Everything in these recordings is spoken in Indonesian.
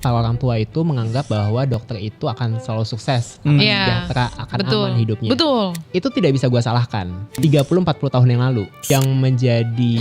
para orang tua itu menganggap bahwa dokter itu akan selalu sukses, akan sejahtera, akan aman hidupnya. Betul. Itu tidak bisa gue salahkan. 30-40 tahun yang lalu yang menjadi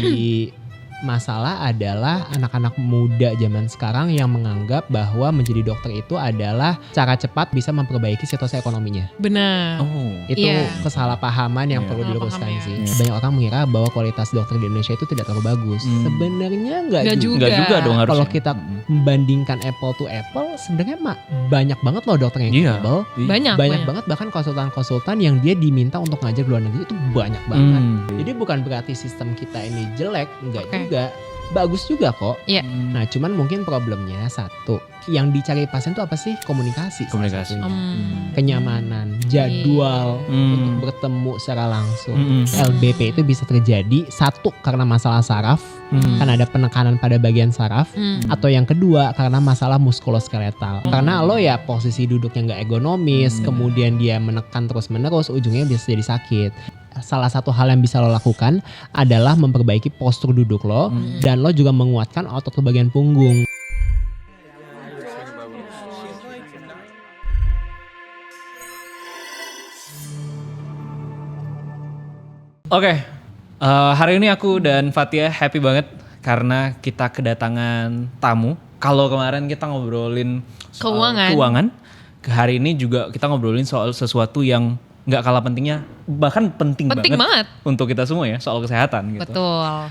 masalah adalah anak-anak muda zaman sekarang yang menganggap bahwa menjadi dokter itu adalah cara cepat bisa memperbaiki situasi ekonominya. Benar. Itu kesalahpahaman yang perlu diluruskan sih. Banyak orang mengira bahwa kualitas dokter di Indonesia itu tidak terlalu bagus. Sebenarnya enggak juga. Enggak juga dong harusnya. Kalau kita membandingkan apple to apple, sebenarnya banyak banget loh dokter yang capable. Banyak Banget bahkan konsultan-konsultan yang dia diminta untuk ngajar di luar negeri itu banyak banget. Jadi bukan berarti sistem kita ini jelek, enggak juga. Bagus juga kok. Nah cuman mungkin problemnya satu, yang dicari pasien tuh apa sih? Komunikasi. Kenyamanan, jadwal untuk bertemu secara langsung. LBP itu bisa terjadi satu karena masalah saraf, kan ada penekanan pada bagian saraf, atau yang kedua karena masalah muskuloskeletal. Karena lo ya posisi duduknya nggak ergonomis, kemudian dia menekan terus menerus, ujungnya bisa jadi sakit. Salah satu hal yang bisa lo lakukan adalah memperbaiki postur duduk lo, dan lo juga menguatkan otot ke bagian punggung. Oke, hari ini aku dan Fatia happy banget karena kita kedatangan tamu. Kalau kemarin kita ngobrolin soal keuangan, hari ini juga kita ngobrolin soal sesuatu yang nggak kalah pentingnya, bahkan penting banget untuk kita semua ya, soal kesehatan gitu. Betul.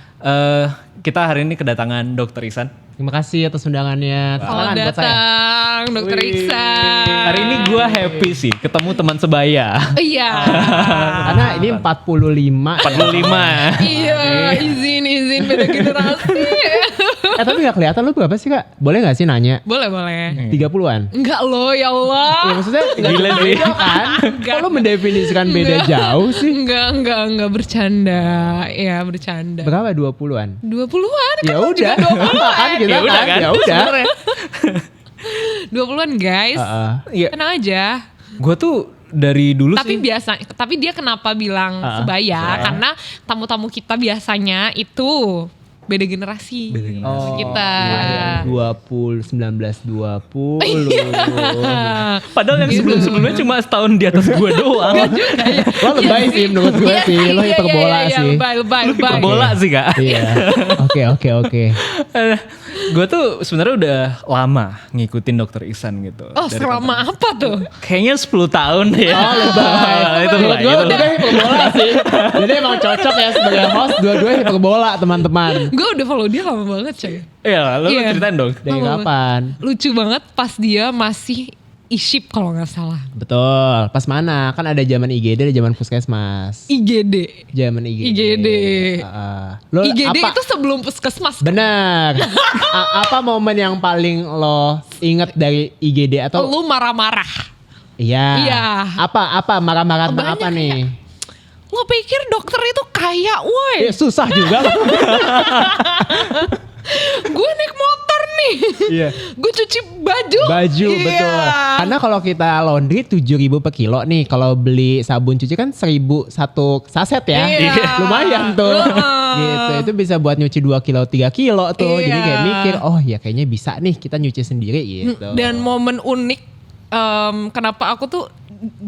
Kita hari ini kedatangan Dr. Ihsan. Terima kasih atas undangannya. Selamat datang Dr. Ihsan. Hari ini gue happy sih ketemu teman sebaya. Iya. Karena ini 45. Iya, izin beda generasi. Tapi gak kelihatan lu berapa sih Kak? Boleh gak sih nanya? Boleh. 30-an? Enggak loh, ya Allah. Ya maksudnya gila sih kan? Kok lu mendefinisikan beda jauh sih? Enggak bercanda. Ya bercanda. Berapa 20-an? 20-an kan? Ya udah. Kan kita kan. Ya udah. 20-an guys. Tenang aja. Gue tuh dari dulu tapi dia kenapa bilang sebaya? Karena tamu-tamu kita biasanya itu beda generasi. Kita. 1920. Padahal yang sebelum-sebelumnya cuma setahun di atas gue doang. Lo lebay sih menurut gue sih. Lo hiperbola sih. Lebay. Hiperbola sih Kak. Iya. Oke. Gue tuh sebenarnya udah lama ngikutin Dr. Ihsan gitu. Oh selama apa tuh? Kayaknya 10 tahun ya. Oh lebay. Itu gue udah hiperbola sih. Jadi emang cocok ya sebagai host. Dua-dua hiperbola teman-teman. Gue udah follow dia lama banget coy. Iya, lu ceritain dong. Dari kapan? Lucu banget pas dia masih e-ship kalau gak salah. Betul. Pas mana? Kan ada zaman IGD, ada zaman puskesmas. IGD. Zaman IGD. Lo IGD apa? itu sebelum puskesmas. Bener. Apa momen yang paling lo inget dari IGD atau? Lu marah-marah. Iya. Apa marah-marah tentang apa nih? Lo pikir dokter itu kaya, woi? Susah juga. Gue naik motor nih. Iya. Gue cuci baju. Betul. Karena kalau kita laundry 7.000 per kilo nih. Kalau beli sabun cuci kan 1.000 satu saset ya. Iya. Lumayan tuh. Gitu. Itu bisa buat nyuci 2 kilo 3 kilo tuh. Jadi kayak mikir, oh ya kayaknya bisa nih kita nyuci sendiri gitu. Dan momen unik kenapa aku tuh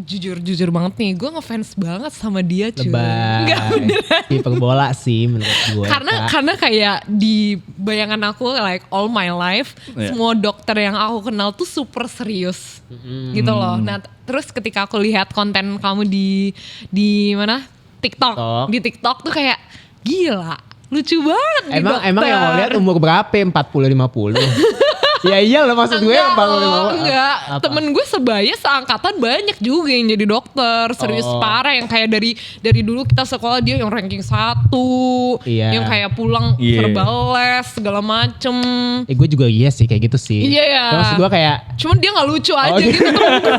jujur banget nih, gue ngefans banget sama dia cuy. Enggak beneran. Hiperbola sih menurut gue. Karena kayak di bayangan aku like all my life, semua dokter yang aku kenal tuh super serius gitu loh. Nah terus ketika aku lihat konten kamu di mana? TikTok. Di TikTok tuh kayak gila, lucu banget nih dokter. Emang yang mau lihat umur berapa? 40-50? Ya iya loh maksud gue enggak. Temen gue sebaya seangkatan banyak juga yang jadi dokter. Serius parah yang kayak dari dulu kita sekolah dia yang ranking 1. Yang kayak pulang serba les segala macem. Gue juga iya sih kayak gitu sih. Iya. Maksud gue kayak cuman dia gak lucu aja gitu temen gue.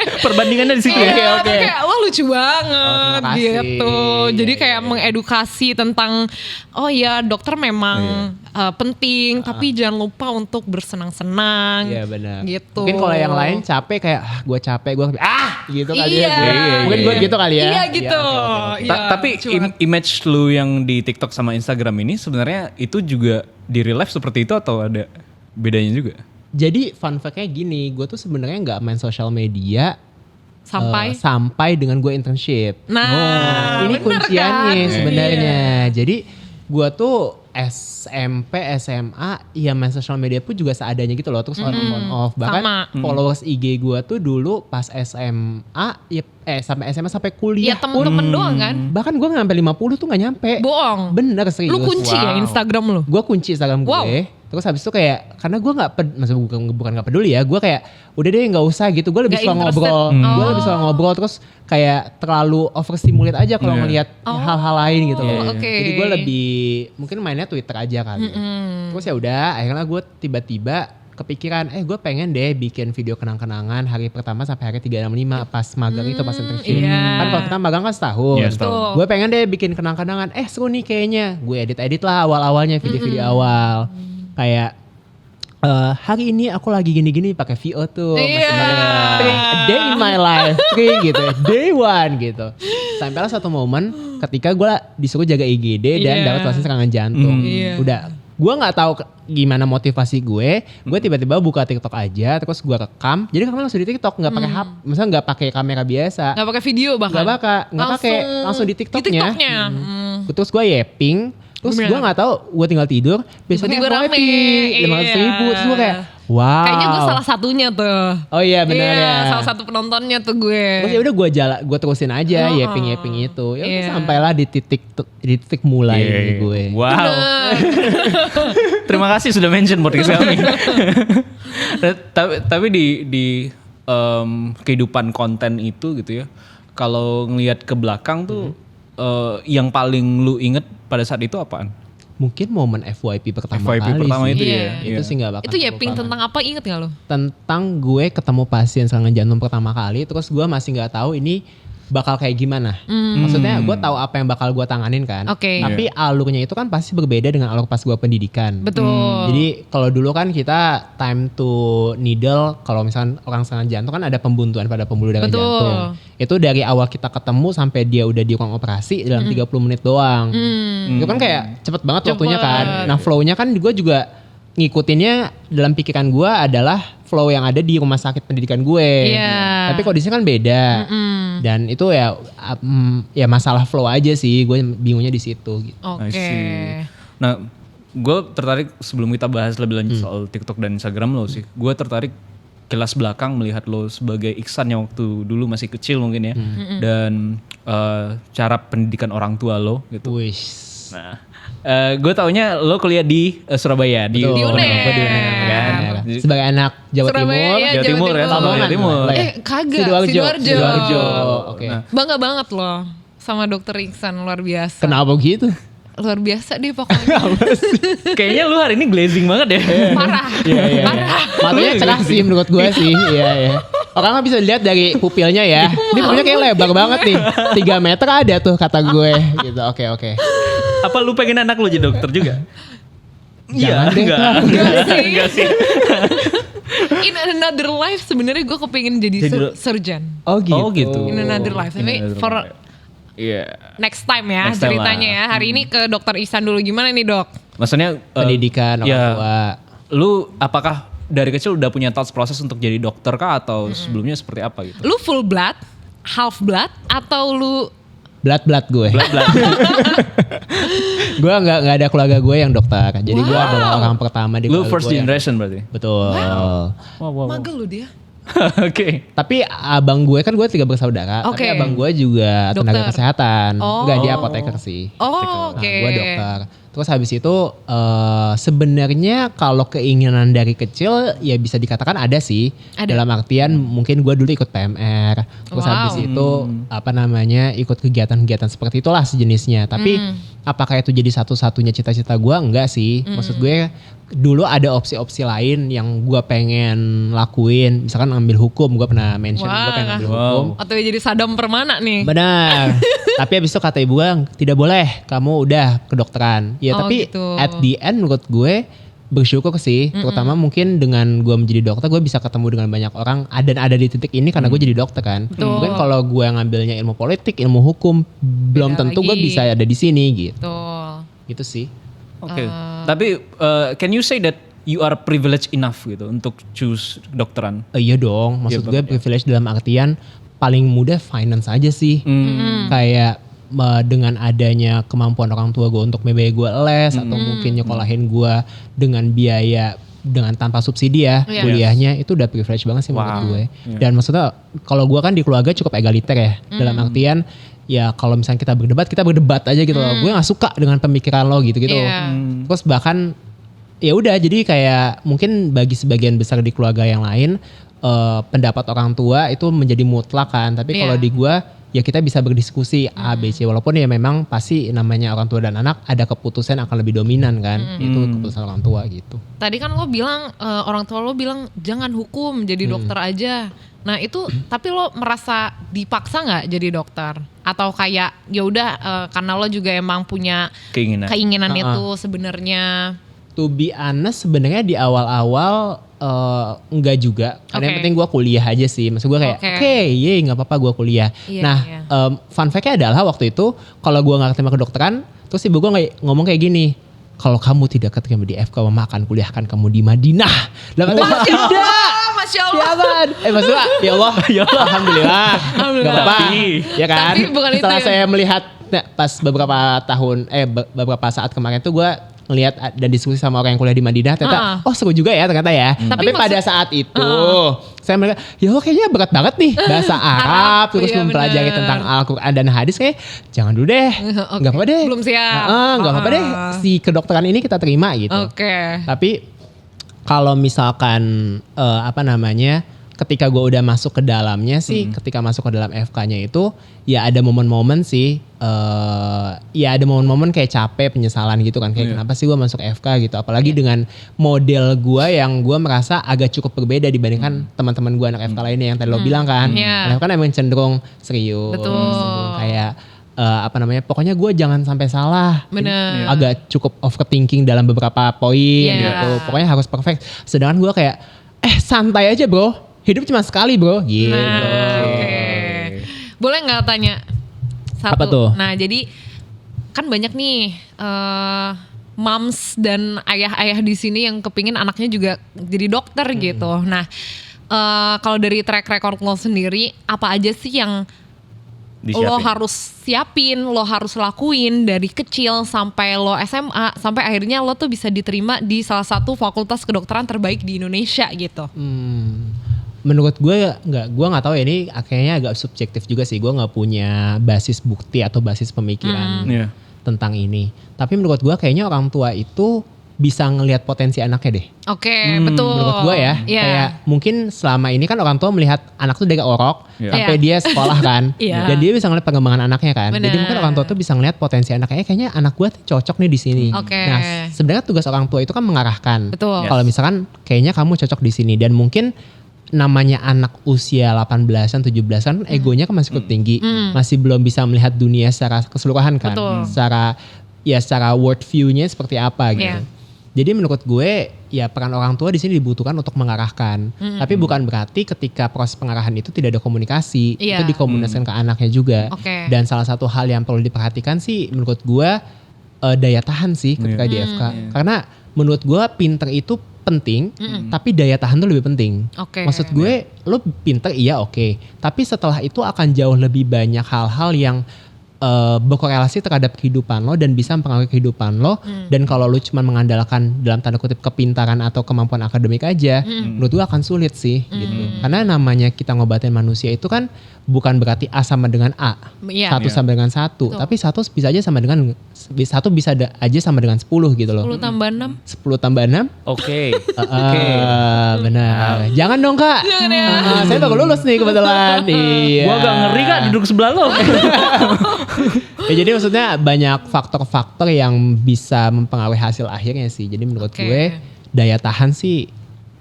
Perbandingannya di situ ya. Kayak wah lucu banget gitu. Jadi kayak mengedukasi tentang oh ya dokter memang penting tapi jangan lupa untuk bersenang-senang. Iya benar. Gitu. Mungkin kalau yang lain capek kayak gue capek gue gitu kali ya. Mungkin gue gitu kali ya. Iya gitu. Ya, Tapi image lu yang di TikTok sama Instagram ini sebenarnya itu juga di real life seperti itu atau ada bedanya juga? Jadi fun fact-nya gini, gue tuh sebenarnya nggak main sosial media sampai dengan gue internship. Nah, ini kunciannya kan? sebenarnya. Jadi gue tuh SMP, SMA, ya main sosial media pun juga seadanya gitu loh. Terus on off. Bahkan followers IG gue tuh dulu pas SMA, sampai SMA sampai kuliah. Iya temen-temen doang kan? Bahkan gue nggak sampai 50 tuh nggak nyampe. Bohong. Bener serius. Lu kunci ya Instagram lu? Gue kunci Instagram gue. Terus habis itu kayak, karena gue maksudnya bukan gak peduli ya, gue kayak udah deh gak usah gitu, gue lebih suka ngobrol. Gue lebih suka ngobrol, terus kayak terlalu overstimulate aja kalau ngelihat hal-hal lain gitu loh. Jadi gue lebih, mungkin mainnya Twitter aja kali. Terus ya udah, akhirnya gue tiba-tiba kepikiran, gue pengen deh bikin video kenang-kenangan hari pertama sampai hari 365 pas magang itu, pas internship. Kan kalau kita magang kan setahun. Gue pengen deh bikin kenang-kenangan, seru nih kayaknya. Gue edit-edit lah awal-awalnya, video-video awal. Kayak hari ini aku lagi gini-gini pakai VO tuh. Day in my life, gitu. Day 1 gitu. Sampailah satu momen ketika gue disuruh jaga IGD dan dapat pasien serangan jantung. Udah, gue nggak tahu gimana motivasi gue tiba-tiba buka TikTok aja, terus gue rekam. Jadi kan langsung di TikTok, nggak pakai HP, misalnya nggak pakai kamera biasa, nggak pakai video bahkan, nggak pakai, langsung di TikToknya. Terus gue yapping. Terus gue gak tahu, gue tinggal tidur, besoknya FYP 500.000. Terus gue kayak, wow. Kayaknya gue salah satunya tuh. Oh iya benar ya. Salah satu penontonnya tuh gue. Terus ya udah gue terusin aja yapping itu. Ya udah sampailah di titik mulai gue. Wow. Terima kasih sudah mention podcast kami. Tapi di kehidupan konten itu gitu ya, kalau ngelihat ke belakang tuh yang paling lu inget pada saat itu apaan? Mungkin momen FYP pertama sih. Itu ya. Itu sih gak bakal. Itu yapping tentang apa, inget gak lo? Tentang gue ketemu pasien serangan jantung pertama kali, terus gue masih gak tahu ini bakal kayak gimana. Maksudnya gue tahu apa yang bakal gue tanganin kan. Tapi alurnya itu kan pasti berbeda dengan alur pas gue pendidikan. Betul. Jadi kalau dulu kan kita time to needle, kalau misalkan orang serangan jantung kan ada pembuntuan pada pembuluh darah jantung. Itu dari awal kita ketemu sampai dia udah di ruang operasi dalam 30 menit doang. Itu kan kayak cepet banget waktunya kan. Nah flow-nya kan gue juga ngikutinnya dalam pikiran gue adalah flow yang ada di rumah sakit pendidikan gue. Tapi kondisinya kan beda. Dan itu ya masalah flow aja sih, gue bingungnya di situ gitu. Nah, gue tertarik sebelum kita bahas lebih lanjut soal TikTok dan Instagram lo sih. Gue tertarik kilas belakang melihat lo sebagai Iksan yang waktu dulu masih kecil mungkin ya. Dan cara pendidikan orang tua lo gitu. Nah, gue taunya lo kuliah di Surabaya, di UNER kan? Sebagai anak Jawa Timur, Jawa Timur kan, Jawa Timur. Kagak, Sidoarjo. Nah. Bangga banget loh sama Dokter Iksan, luar biasa. Kenapa gitu? Luar biasa deh pokoknya. Kayaknya lu hari ini glazing banget ya. Parah. Parah. Matanya cerah sih menurut gue sih. Iya. Orang nggak bisa lihat dari pupilnya ya. Ini pupilnya kayak lebar banget nih. 3 meter ada tuh kata gue. Gitu. Oke. Apa lu pengen anak lu jadi dokter juga? Iya, enggak sih. In another life sebenarnya gue kepengen jadi surgeon. Oh gitu. In another life. Tapi for next time ya ceritanya ya. Hari ini ke Dokter Ihsan dulu, gimana nih dok? Maksudnya pendidikan orang tua. Lu apakah dari kecil udah punya thought proses untuk jadi dokter kah atau sebelumnya seperti apa gitu? Lu full blood, half blood, atau lu blood gue. Gue nggak ada keluarga gue yang dokter, jadi gue adalah orang pertama di keluarga gue. Lu first generation berarti? Betul. Wow. Magel lu dia. Oke. Tapi abang gue kan, gue 3 bersaudara. Tapi abang gue juga tenaga kesehatan. Enggak, dia apoteker sih. Gue dokter. Terus habis itu sebenarnya kalau keinginan dari kecil ya bisa dikatakan ada sih. Dalam artian mungkin gue dulu ikut PMR. Terus habis itu ikut kegiatan-kegiatan seperti itulah sejenisnya. Tapi apakah itu jadi satu-satunya cita-cita gue? Enggak sih. Maksud gue dulu ada opsi-opsi lain yang gue pengen lakuin. Misalkan ambil hukum, gue pernah mention gue pengen ambil hukum. Atau jadi Sadam Permana nih. Benar. Tapi abis itu kata ibu gue, tidak boleh, kamu udah kedokteran. Ya tapi gitu. At the end menurut gue bersyukur sih. Terutama mungkin dengan gue menjadi dokter, gue bisa ketemu dengan banyak orang. Dan ada di titik ini karena gue jadi dokter kan. Mungkin kalau gue ngambilnya ilmu politik, ilmu hukum, belum tentu gue bisa ada di sini gitu. Gitu sih. Oke. Tapi can you say that you are privileged enough gitu untuk choose kedokteran? Iya dong, maksud gue privilege dalam artian paling mudah finance aja sih. Kayak dengan adanya kemampuan orang tua gue untuk membiayai gue les atau mungkin nyekolahin gue dengan biaya dengan tanpa subsidi ya kuliahnya, itu udah privilege banget sih menurut gue. Dan maksudnya kalau gue kan di keluarga cukup egaliter ya, dalam artian ya kalau misalnya kita berdebat aja gitu loh. Gue gak suka dengan pemikiran lo gitu-gitu. Terus bahkan ya udah, jadi kayak mungkin bagi sebagian besar di keluarga yang lain pendapat orang tua itu menjadi mutlak kan. Tapi kalau di gue ya kita bisa berdiskusi A, B, C. Walaupun ya memang pasti namanya orang tua dan anak ada keputusan akan lebih dominan kan. Itu keputusan orang tua gitu. Tadi kan lo bilang orang tua lo bilang jangan hukum, jadi dokter aja. Nah itu tapi lo merasa dipaksa nggak jadi dokter? Atau kayak ya udah karena lo juga emang punya keinginan itu sebenarnya? To be honest sebenarnya di awal-awal enggak juga. Karena yang penting gue kuliah aja sih. Maksud gue kayak gak apa-apa gue kuliah. Fun fact-nya adalah waktu itu kalau gue gak keterima kedokteran, terus ibu gue ngomong kayak gini, kalau kamu tidak keterima di FK, mama akan kuliahkan kamu di Madinah. Masya Allah. Maksudnya ya Allah, alhamdulillah. Gak apa-apa. Ya kan? Tapi bukan setelah itu saya melihat pas beberapa saat kemarin tuh gue ngelihat dan diskusi sama orang yang kuliah di Madinah, ternyata seru juga ya ternyata ya. Tapi pada saat itu saya melihat ya kayaknya berat banget nih bahasa Arab terus mempelajari tentang Al-Quran dan hadis, kayak jangan dulu deh. Gak apa-apa deh. Belum siap. Gak apa-apa deh, si kedokteran ini kita terima gitu. Tapi kalau misalkan ketika gue udah masuk ke dalamnya sih, ketika masuk ke dalam FK-nya itu ya ada momen-momen sih, ya ada momen-momen kayak capek, penyesalan gitu kan, kayak kenapa sih gue masuk FK gitu, apalagi dengan model gue yang gue merasa agak cukup berbeda dibandingkan teman-teman gue anak FK lainnya yang tadi lo bilang kan. Anak FK kan emang cenderung serius, cenderung kayak pokoknya gue jangan sampai salah. Bener. Agak cukup overthinking dalam beberapa poin gitu, pokoknya harus perfect. Sedangkan gue kayak santai aja bro, hidup cuma sekali bro gitu. Boleh gak tanya satu? Apa tuh? Nah jadi kan banyak nih moms dan ayah-ayah di sini yang kepingin anaknya juga jadi dokter gitu. Nah kalau dari track record lo sendiri, apa aja sih yang lo harus siapin, lo harus lakuin dari kecil sampai lo SMA, sampai akhirnya lo tuh bisa diterima di salah satu fakultas kedokteran terbaik di Indonesia gitu? Menurut gue nggak tahu ya, ini kayaknya agak subjektif juga sih. Gue nggak punya basis bukti atau basis pemikiran tentang ini. Tapi menurut gue kayaknya orang tua itu bisa ngelihat potensi anaknya deh. Betul. Menurut gue ya, kayak mungkin selama ini kan orang tua melihat anak tuh dari orok sampai dia sekolah kan, dan dia bisa ngelihat perkembangan anaknya kan. Jadi mungkin orang tua tuh bisa ngelihat potensi anaknya, kayaknya anak gue tuh cocok nih di sini. Nah, sebenarnya tugas orang tua itu kan mengarahkan. Kalau misalkan kayaknya kamu cocok di sini, dan mungkin namanya anak usia 18-an, 17-an, egonya kan masih cukup tinggi, masih belum bisa melihat dunia secara keseluruhan kan, secara world view-nya seperti apa gitu. Jadi menurut gue ya peran orang tua di sini dibutuhkan untuk mengarahkan. Tapi bukan berarti ketika proses pengarahan itu tidak ada komunikasi, itu dikomunikasikan ke anaknya juga. Dan salah satu hal yang perlu diperhatikan sih menurut gue daya tahan sih ketika di FK. Karena menurut gue pinter itu penting, tapi daya tahan tuh lebih penting. Maksud gue lo pinter tapi setelah itu akan jauh lebih banyak hal-hal yang berkorelasi terhadap kehidupan lo dan bisa mempengaruhi kehidupan lo. Dan kalau lo cuma mengandalkan dalam tanda kutip kepintaran atau kemampuan akademik aja, menurut gue akan sulit sih gitu. Karena namanya kita ngobatin manusia itu kan bukan berarti A sama dengan A, satu sama dengan satu, tapi satu bisa aja sama dengan satu bisa aja sama dengan 10 gitu loh. 10 tambah 6. 10 tambah 6. Benar. Jangan dong kak. Jangan ya. Saya baru lulus nih kebetulan. Gua agak ngeri kak duduk sebelah lo. Ya, jadi maksudnya banyak faktor-faktor yang bisa mempengaruhi hasil akhirnya sih. Jadi menurut gue daya tahan sih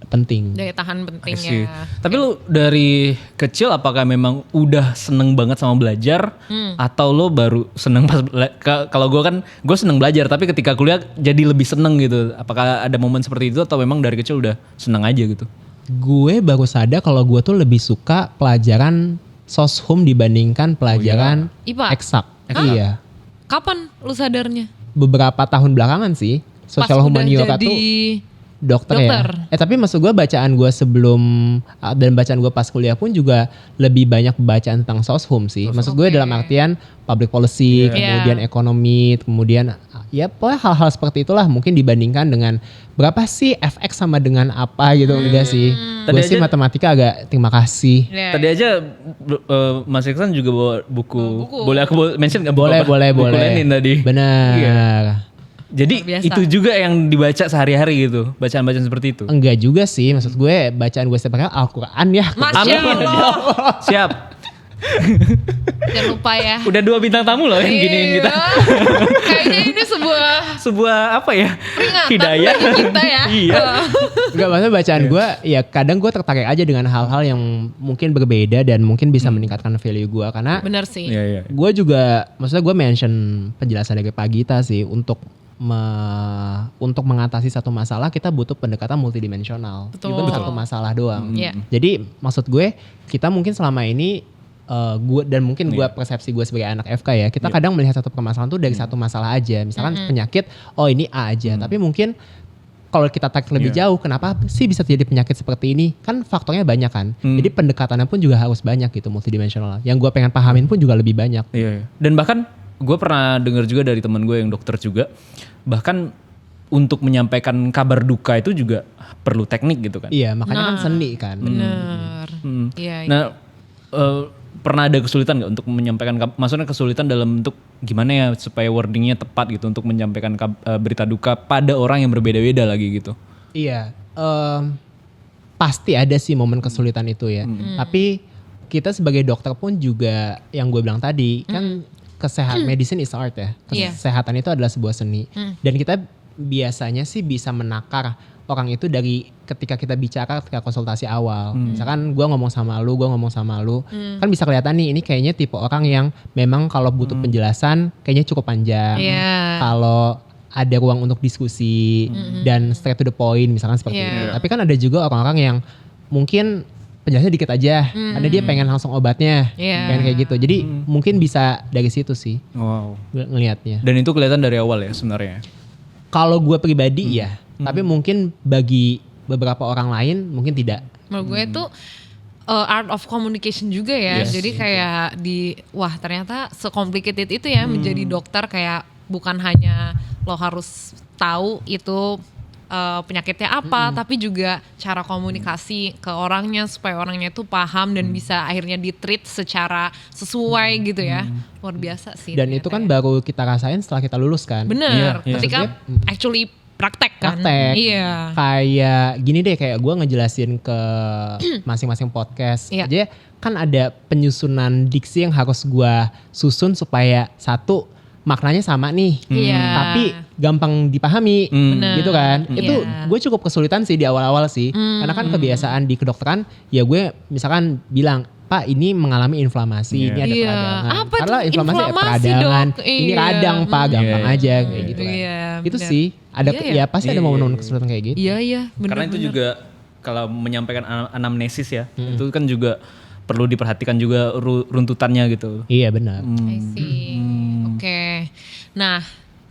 penting. Daya tahan penting ya. Tapi lu dari kecil apakah memang udah seneng banget sama belajar atau lu baru seneng pas kalau gue seneng belajar tapi ketika kuliah jadi lebih seneng gitu. Apakah ada momen seperti itu atau memang dari kecil udah seneng aja gitu? Gue baru sadar kalau gue tuh lebih suka pelajaran soshum dibandingkan pelajaran eksak. Iya. Kapan lu sadarnya? Beberapa tahun belakangan sih. Sosial humaniora tuh Dokter. Ya. Tapi maksud gue bacaan gue sebelum dan bacaan gue pas kuliah pun juga lebih banyak bacaan tentang soshum sih. Maksud gue dalam artian public policy, kemudian ekonomi, kemudian ya pokoknya hal-hal seperti itulah mungkin dibandingkan dengan berapa sih FX sama dengan apa gitu enggak sih. Gue sih matematika agak terima kasih. Tadi aja Mas Iksan juga bawa buku. Boleh aku mention nggak? Boleh. Buku Lenin tadi. Benar. Iya. Jadi itu juga yang dibaca sehari-hari gitu, bacaan-bacaan seperti itu? Enggak juga sih, maksud gue bacaan gue setiap hari Al-Quran ya. Masya Allah. Siap. Jangan lupa ya. Udah 2 bintang tamu loh yang giniin kita. Kayaknya ini sebuah apa ya? Peringatan hidayah bagi kita ya. Iya. Enggak, maksudnya bacaan gue ya kadang gue tertarik aja dengan hal-hal yang mungkin berbeda dan mungkin bisa meningkatkan value gue karena benar sih. Gue juga maksudnya gue mention penjelasan dari Pak Gita sih untuk mengatasi satu masalah kita butuh pendekatan multidimensional. Bukan satu masalah doang. Jadi maksud gue kita mungkin selama ini gue dan mungkin gue persepsi gue sebagai anak FK ya kita kadang melihat satu permasalahan tuh dari satu masalah aja. Misalkan penyakit, oh ini A aja. Tapi mungkin kalau kita tarik lebih jauh, kenapa sih bisa terjadi penyakit seperti ini? Kan faktornya banyak kan. Jadi pendekatannya pun juga harus banyak gitu multidimensional. Yang gue pengen pahamin pun juga lebih banyak. Iya. Dan bahkan gue pernah dengar juga dari teman gue yang dokter juga, bahkan untuk menyampaikan kabar duka itu juga perlu teknik gitu kan. Iya, makanya kan seni kan. Benar. Iya. Nah, pernah ada kesulitan nggak untuk menyampaikan, maksudnya kesulitan dalam bentuk gimana ya supaya wordingnya tepat gitu untuk menyampaikan berita duka pada orang yang berbeda-beda lagi gitu? Iya, pasti ada sih momen kesulitan itu ya. Tapi kita sebagai dokter pun juga yang gue bilang tadi kan medicine is art ya. Kesehatan itu adalah sebuah seni. Dan kita biasanya sih bisa menakar orang itu dari ketika kita bicara ketika konsultasi awal. Misalkan gue ngomong sama lu, kan bisa kelihatan nih ini kayaknya tipe orang yang memang kalau butuh penjelasan kayaknya cukup panjang. Kalau ada ruang untuk diskusi dan straight to the point misalkan seperti itu. Tapi kan ada juga orang-orang yang mungkin penjelasannya dikit aja, ada dia pengen langsung obatnya, pengen kayak gitu. Jadi mungkin bisa dari situ sih ngelihatnya. Dan itu kelihatan dari awal ya sebenarnya? Kalau gue pribadi ya, tapi mungkin bagi beberapa orang lain mungkin tidak. Menurut gue itu art of communication juga ya. Jadi kayak wah ternyata secomplicated itu ya menjadi dokter, kayak bukan hanya lo harus tahu itu penyakitnya apa, tapi juga cara komunikasi ke orangnya supaya orangnya itu paham dan bisa akhirnya di-treat secara sesuai gitu ya. Luar biasa sih. Dan itu kan baru kita rasain setelah kita lulus kan. Bener, ketika actually praktek kan. Iya. Kayak gini deh, kayak gue ngejelasin ke masing-masing podcast aja kan ada penyusunan diksi yang harus gue susun supaya satu maknanya sama nih, tapi gampang dipahami, gitu kan. Itu gue cukup kesulitan sih di awal-awal sih, karena kan kebiasaan di kedokteran, ya gue misalkan bilang, Pak ini mengalami inflamasi, ini ada peradangan. Karena inflamasi ada peradangan, ini radang Pak, gampang aja kayak gitu kan. Itu sih, ada ya pasti ada momen-momen kesulitan kayak gitu. Iya, bener. Karena itu juga kalau menyampaikan anamnesis ya, itu kan juga perlu diperhatikan juga runtutannya gitu. Iya benar. I see. Oke. Nah,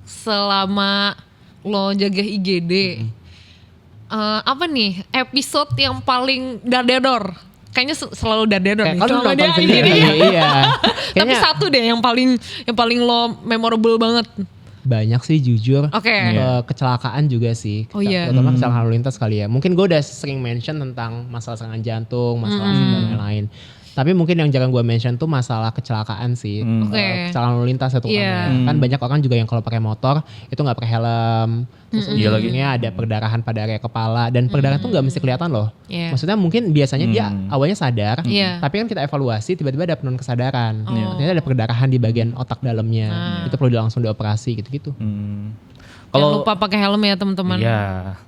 selama lo jaga IGD, apa nih episode yang paling dadedor? Kayaknya selalu dadedor nih. Kalau nonton IGD. Iya. Tapi satu deh yang paling lo memorable banget. Banyak sih jujur. Kecelakaan juga sih. Terutama kecelakaan lalu lintas kali ya. Mungkin gue udah sering mention tentang masalah serangan jantung, masalah dan lain-lain. Tapi mungkin yang jarang gue mention tuh masalah kecelakaan sih. Kecelakaan lalu lintas itu kan banyak orang juga yang kalau pakai motor itu nggak pakai helm. Terus ujungnya ada perdarahan pada area kepala dan perdarahan tuh nggak mesti kelihatan loh. Maksudnya mungkin biasanya dia awalnya sadar, tapi kan kita evaluasi tiba-tiba ada penurunan kesadaran. Ternyata ada perdarahan di bagian otak dalamnya. Itu perlu langsung dioperasi gitu-gitu. Jangan lupa pakai helm ya teman-teman.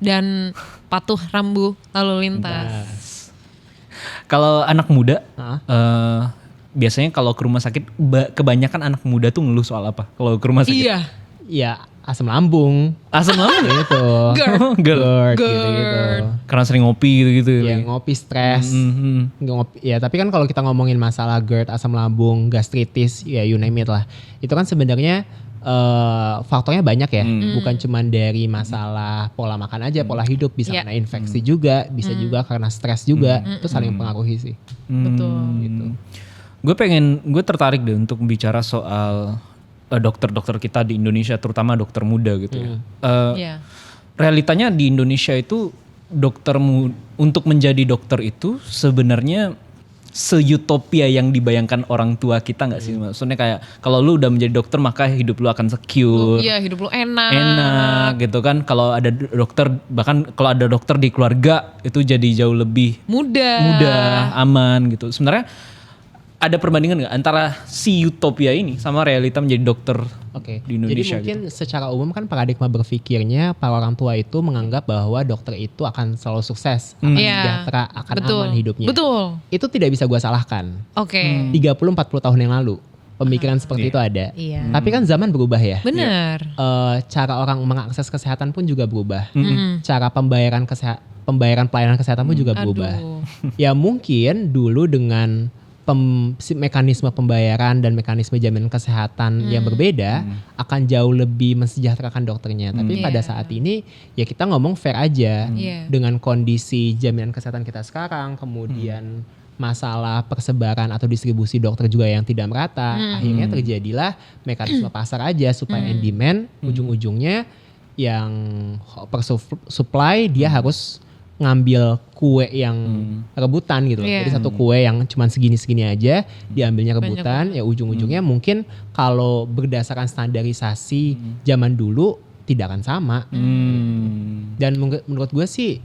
Dan patuh rambu lalu lintas. Kalau anak muda, biasanya kalau ke rumah sakit, kebanyakan anak muda tuh ngeluh soal apa? Kalau ke rumah sakit? Iya, asam lambung. Asam lambung gitu. GERD gitu. Karena sering ngopi gitu-gitu. Ya ngopi, stres. Ya tapi kan kalau kita ngomongin masalah GERD, asam lambung, gastritis, ya you name it lah. Itu kan sebenarnya faktornya banyak ya, bukan cuma dari masalah pola makan aja, pola hidup, bisa kena infeksi juga, bisa juga karena stres juga, itu saling mempengaruhi sih. Betul. Gitu. Gue tertarik deh untuk bicara soal dokter-dokter kita di Indonesia, terutama dokter muda gitu ya. Realitanya di Indonesia itu untuk menjadi dokter itu sebenarnya se-utopia yang dibayangkan orang tua kita nggak sih? Maksudnya kayak kalau lu udah menjadi dokter maka hidup lu akan secure. Iya, hidup lu enak. Enak gitu kan. Kalau ada dokter, bahkan kalau ada dokter di keluarga itu jadi jauh lebih mudah, aman gitu. Sebenarnya ada perbandingan nggak antara si utopia ini sama realita menjadi dokter di Indonesia? Jadi mungkin secara umum kan paradigma berpikirnya para orang tua itu menganggap bahwa dokter itu akan selalu sukses, akan sejahtera, akan aman hidupnya. Betul. Itu tidak bisa gue salahkan. 30-40 tahun yang lalu pemikiran seperti itu ada. Tapi kan zaman berubah ya. Benar. Cara orang mengakses kesehatan pun juga berubah. Cara pembayaran pelayanan kesehatan pun juga berubah. Ya mungkin dulu dengan mekanisme pembayaran dan mekanisme jaminan kesehatan yang berbeda akan jauh lebih mensejahterakan dokternya. Tapi pada saat ini ya kita ngomong fair aja dengan kondisi jaminan kesehatan kita sekarang, kemudian masalah persebaran atau distribusi dokter juga yang tidak merata. Akhirnya terjadilah mekanisme pasar aja supaya and demand, ujung-ujungnya yang supply dia harus ngambil kue yang rebutan gitu. Jadi satu kue yang cuma segini-segini aja diambilnya rebutan, ya ujung-ujungnya mungkin kalau berdasarkan standarisasi zaman dulu tidak akan sama. Dan menurut gue sih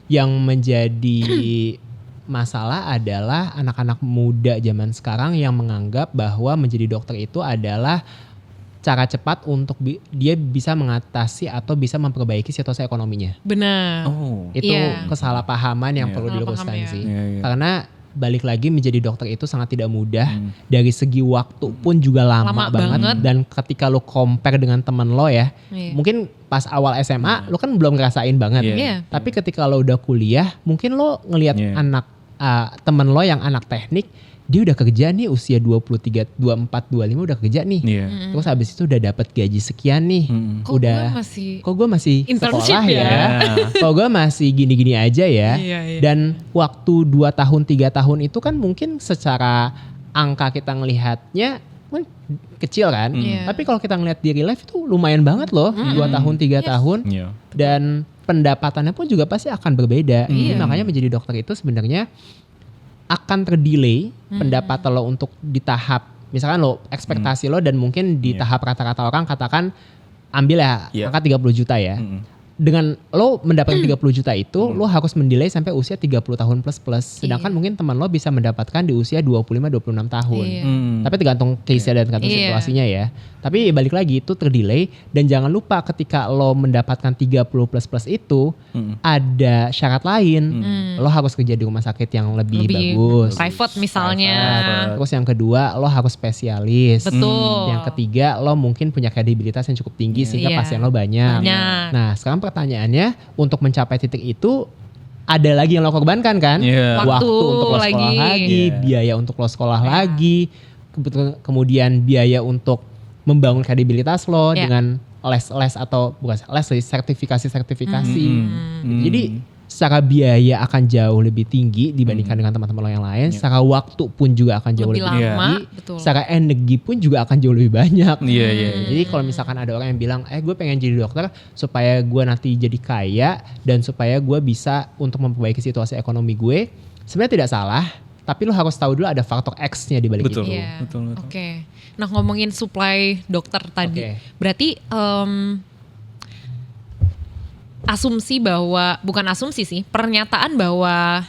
yang menjadi masalah adalah anak-anak muda zaman sekarang yang menganggap bahwa menjadi dokter itu adalah cara cepat untuk dia bisa mengatasi atau bisa memperbaiki situasi ekonominya. Benar. Itu kesalahpahaman yang perlu diluruskan sih. Karena balik lagi menjadi dokter itu sangat tidak mudah. Dari segi waktu pun juga lama banget. Dan ketika lo compare dengan temen lo ya, mungkin pas awal SMA lo kan belum ngerasain banget. Tapi ketika lo udah kuliah, mungkin lo ngelihat anak temen lo yang anak teknik, dia udah kerja nih usia 23, 24, 25 udah kerja nih. Terus habis itu udah dapat gaji sekian nih. Kok gue masih sekolah ya? Kok gue masih gini-gini aja ya? Dan waktu 2 tahun 3 tahun itu kan mungkin secara angka kita ngelihatnya kecil kan. Tapi kalau kita ngelihat di real life itu lumayan banget loh. 2 tahun 3 tahun. Dan pendapatannya pun juga pasti akan berbeda. Jadi makanya menjadi dokter itu sebenarnya akan terdelay pendapatan lo untuk di tahap, misalkan lo ekspektasi lo dan mungkin di tahap rata-rata orang katakan ambil ya angka 30 juta ya. Dengan lo mendapatkan 30 juta itu lo harus mendelay sampai usia 30 tahun plus. Sedangkan mungkin teman lo bisa mendapatkan di usia 25-26 tahun. Tapi tergantung case-nya dan tergantung situasinya ya. Tapi balik lagi itu terdelay, dan jangan lupa ketika lo mendapatkan 30 plus itu ada syarat lain. Lo harus kerja di rumah sakit yang lebih bagus. Private misalnya. Terus yang kedua lo harus spesialis. Betul. Yang ketiga lo mungkin punya kredibilitas yang cukup tinggi sehingga pasien lo banyak. Nah sekarang pertanyaannya, untuk mencapai titik itu ada lagi yang lo korbankan kan? Waktu untuk lo sekolah lagi, biaya untuk lo sekolah lagi, kemudian biaya untuk membangun kredibilitas lo dengan les atau bukan les, sertifikasi. Jadi secara biaya akan jauh lebih tinggi dibandingkan dengan teman-teman lo yang lain. Secara waktu pun juga akan jauh lebih tinggi. Secara energi pun juga akan jauh lebih banyak. Jadi kalau misalkan ada orang yang bilang, gue pengen jadi dokter supaya gue nanti jadi kaya dan supaya gue bisa untuk memperbaiki situasi ekonomi gue, sebenarnya tidak salah. Tapi lo harus tahu dulu ada faktor X-nya di balik itu. Betul. Nah ngomongin supply dokter tadi, berarti asumsi bahwa, bukan asumsi sih, pernyataan bahwa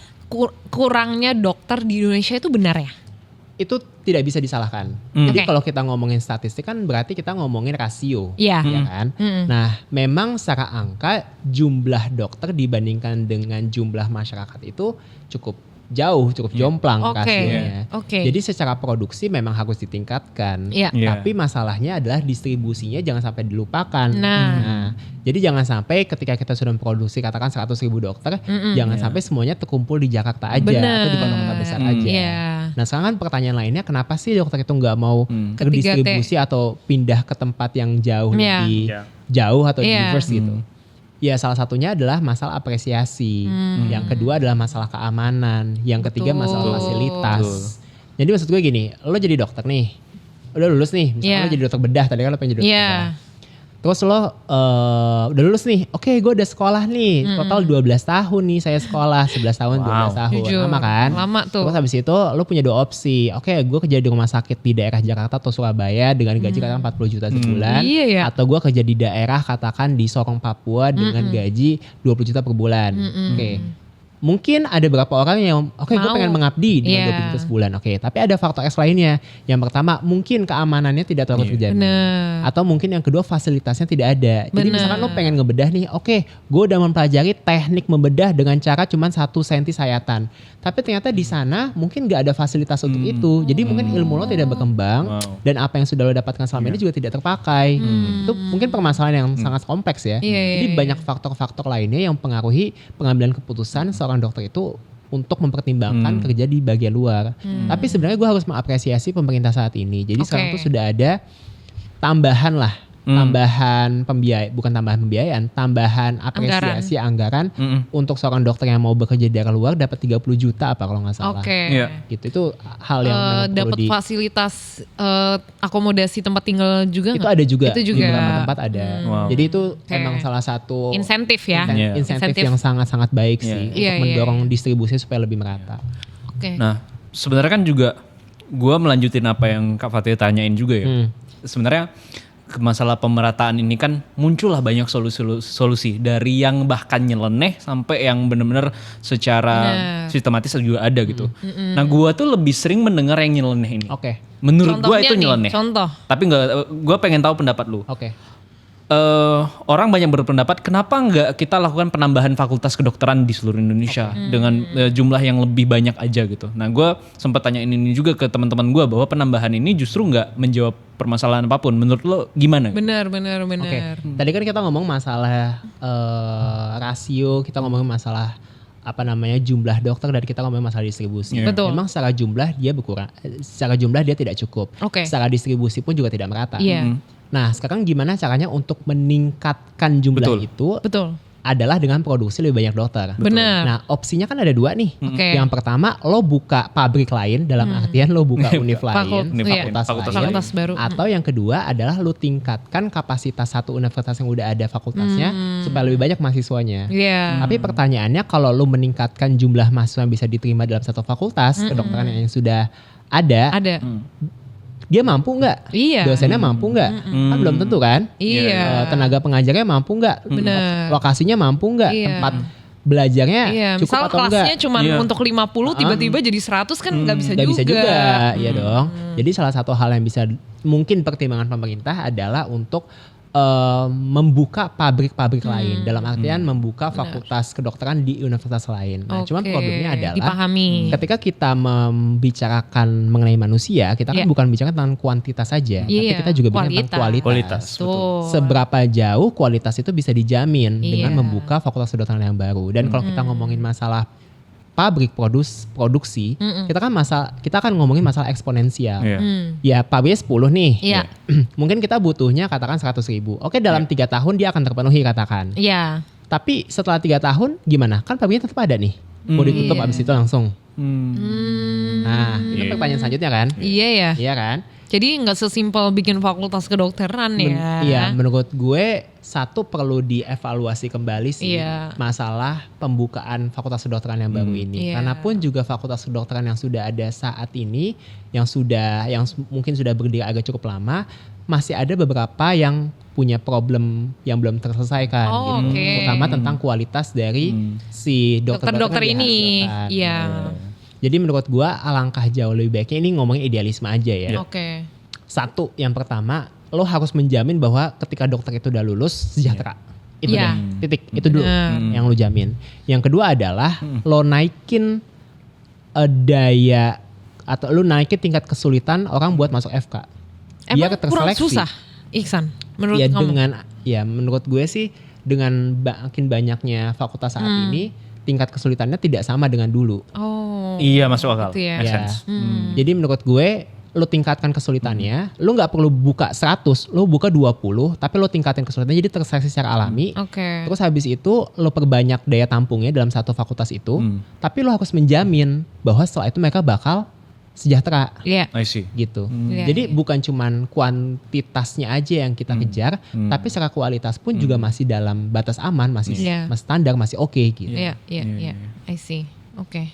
kurangnya dokter di Indonesia itu benar ya? Itu tidak bisa disalahkan. Jadi kalau kita ngomongin statistik kan berarti kita ngomongin rasio, ya kan? Nah, memang secara angka jumlah dokter dibandingkan dengan jumlah masyarakat itu cukup jauh, cukup jomplang rasionya. Jadi secara produksi memang harus ditingkatkan. Tapi masalahnya adalah distribusinya jangan sampai dilupakan. Nah, jadi jangan sampai ketika kita sudah memproduksi katakan 100.000 dokter, jangan sampai semuanya terkumpul di Jakarta aja atau di kota-kota besar aja. Nah sekarang kan pertanyaan lainnya, kenapa sih dokter itu nggak mau terdistribusi atau pindah ke tempat yang jauh lebih jauh atau diverse gitu? Ya salah satunya adalah masalah apresiasi, yang kedua adalah masalah keamanan, yang ketiga masalah fasilitas. Jadi maksud gue gini, lo jadi dokter nih, udah lulus nih, misalnya lo jadi dokter bedah, tadi kan lo pengen jadi dokter bedah. Terus lo udah lulus nih, oke gue udah sekolah nih, total 12 tahun nih saya sekolah, 11 tahun, 12 tahun, lama kan? Lama tuh. Terus habis itu lo punya 2 opsi, oke gue kerja di rumah sakit di daerah Jakarta atau Surabaya dengan gaji katakan 40 juta sebulan, atau gue kerja di daerah katakan di Sorong Papua dengan gaji 20 juta per bulan, oke. Mungkin ada beberapa orang yang gue pengen mengabdi dengan 20 juta sebulan. Tapi ada faktor X lainnya. Yang pertama mungkin keamanannya tidak terlalu terjamin. Atau mungkin yang kedua fasilitasnya tidak ada. Jadi misalkan lo pengen ngebedah nih, gue udah mempelajari teknik membedah dengan cara cuma 1 senti sayatan. Tapi ternyata di sana mungkin gak ada fasilitas untuk itu. Jadi mungkin ilmu lo tidak berkembang dan apa yang sudah lo dapatkan selama ini juga tidak terpakai. Itu mungkin permasalahan yang sangat kompleks ya. Jadi banyak faktor-faktor lainnya yang mempengaruhi pengambilan keputusan seorang dokter itu untuk mempertimbangkan kerja di bagian luar. Tapi sebenarnya gue harus mengapresiasi pemerintah saat ini. Jadi sekarang tuh sudah ada tambahan tambahan apresiasi anggaran untuk seorang dokter yang mau bekerja dari luar dapat 30 juta apa kalau nggak salah. Gitu, itu hal yang dapat fasilitas akomodasi tempat tinggal juga. Itu ada juga. Di beberapa tempat ada. Jadi itu emang salah satu insentif ya. Insentif yang sangat-sangat baik sih untuk mendorong distribusi supaya lebih merata. Nah, sebenarnya kan juga gue melanjutin apa yang Kak Fatia tanyain juga ya. Sebenarnya masalah pemerataan ini kan muncullah banyak solusi dari yang bahkan nyeleneh sampai yang benar-benar secara sistematis juga ada gitu. Nah, gua tuh lebih sering mendengar yang nyeleneh ini. Menurut gua itu nyeleneh. Contoh. Tapi gua pengen tahu pendapat lu. Orang banyak berpendapat kenapa nggak kita lakukan penambahan fakultas kedokteran di seluruh Indonesia dengan jumlah yang lebih banyak aja gitu. Nah, gue sempat tanyain ini juga ke teman-teman gue bahwa penambahan ini justru nggak menjawab permasalahan apapun. Menurut lo gimana? Benar. Tadi kan kita ngomong masalah rasio, kita ngomongin masalah jumlah dokter, dan kita ngomongin masalah distribusi. Betul. Memang secara jumlah dia berkurang, secara jumlah dia tidak cukup. Secara distribusi pun juga tidak merata. Nah, sekarang gimana caranya untuk meningkatkan jumlah itu? Adalah dengan produksi lebih banyak dokter. Benar. Nah, opsinya kan ada 2 nih. Yang pertama, lo buka pabrik lain, dalam artian lo buka univ lain, fakultas baru. Atau yang kedua adalah lo tingkatkan kapasitas satu universitas yang udah ada fakultasnya supaya lebih banyak mahasiswanya. Tapi pertanyaannya, kalau lo meningkatkan jumlah mahasiswa yang bisa diterima dalam satu fakultas kedokteran yang sudah ada. Dia mampu nggak? Dosennya mampu nggak? Kan belum tentu kan? Tenaga pengajarnya mampu nggak? Lokasinya mampu nggak? Tempat belajarnya cukup atau enggak? Kelasnya cuma untuk 50 tiba-tiba jadi 100 kan nggak bisa juga. Nggak bisa juga, ya dong. Jadi salah satu hal yang bisa mungkin pertimbangan pemerintah adalah untuk membuka pabrik-pabrik lain, dalam artian membuka fakultas kedokteran di universitas lain. Nah, cuman problemnya adalah dipahami. Ketika kita membicarakan mengenai manusia, kita kan bukan bicara tentang kuantitas saja, tapi kita juga bicara tentang kualitas. Seberapa jauh kualitas itu bisa dijamin dengan membuka fakultas kedokteran yang baru. Dan kalau kita ngomongin masalah pabrik produksi, kita kan ngomongin masalah eksponensial. Ya pabriknya 10 nih. Mungkin kita butuhnya katakan 100.000. Dalam 3 tahun dia akan terpenuhi katakan. Tapi setelah 3 tahun gimana? Kan pabriknya tetap ada nih. Mau ditutup abis itu langsung. Nah, itu pertanyaan selanjutnya kan? Iya kan? Jadi nggak sesimpel bikin fakultas kedokteran ya. Iya, menurut gue satu perlu dievaluasi kembali sih masalah pembukaan fakultas kedokteran yang baru ini. Karena pun juga fakultas kedokteran yang sudah ada saat ini, yang mungkin sudah berdiri agak cukup lama, masih ada beberapa yang punya problem yang belum terselesaikan, terutama tentang kualitas dari si dokter-dokter ini. Jadi menurut gue alangkah jauh lebih baiknya, ini ngomongin idealisme aja ya. Satu, yang pertama, lo harus menjamin bahwa ketika dokter itu udah lulus sejahtera. Itu deh, titik. Itu dulu yang lo jamin. Yang kedua adalah lo naikin daya atau lo naikin tingkat kesulitan orang buat masuk FK. Emang kurang susah, Iksan? Menurut kamu? Menurut gue sih dengan makin banyaknya fakultas saat ini, tingkat kesulitannya tidak sama dengan dulu. Iya, masuk akal. Gitu ya. Make sense. Jadi menurut gue lo tingkatkan kesulitannya, lo nggak perlu buka 100, lo buka 20, tapi lo tingkatin kesulitannya jadi terseleksi secara alami. Terus habis itu lo perbanyak daya tampungnya dalam satu fakultas itu, tapi lo harus menjamin bahwa setelah itu mereka bakal sejahtera. I see. Gitu. Jadi bukan cuman kuantitasnya aja yang kita kejar, tapi secara kualitas pun juga masih dalam batas aman, masih standar, masih oke gitu. Iya. I see. Oke.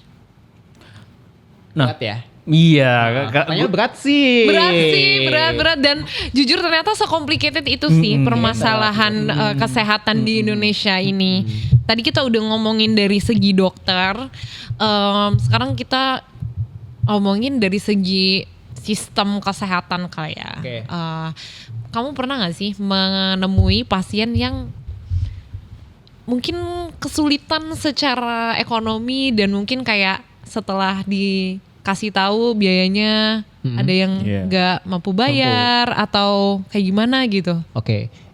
Nah, Berat ya? Iya, katanya berat sih. Berat dan jujur ternyata se-complicated itu sih permasalahan kesehatan di Indonesia ini. Tadi kita udah ngomongin dari segi dokter, sekarang kita ngomongin dari segi sistem kesehatan kali ya. Kamu pernah gak sih menemui pasien yang mungkin kesulitan secara ekonomi dan mungkin kayak setelah dikasih tahu biayanya ada yang nggak mampu bayar atau kayak gimana gitu?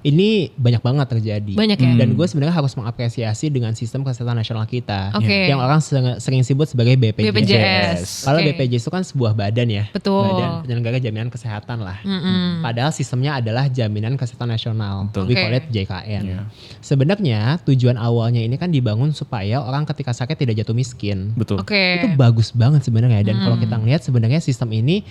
Ini banyak banget terjadi. Banyak ya? Dan gue sebenarnya harus mengapresiasi dengan sistem kesehatan nasional kita. Yang orang sering sebut sebagai BPJS. Kalau BPJS itu kan sebuah badan ya. Betul. Badan penyelenggara jaminan kesehatan lah. Padahal sistemnya adalah jaminan kesehatan nasional. We call it JKN. Sebenarnya tujuan awalnya ini kan dibangun supaya orang ketika sakit tidak jatuh miskin. Betul. Itu bagus banget sebenarnya. Dan kalau kita ngeliat sebenarnya sistem ini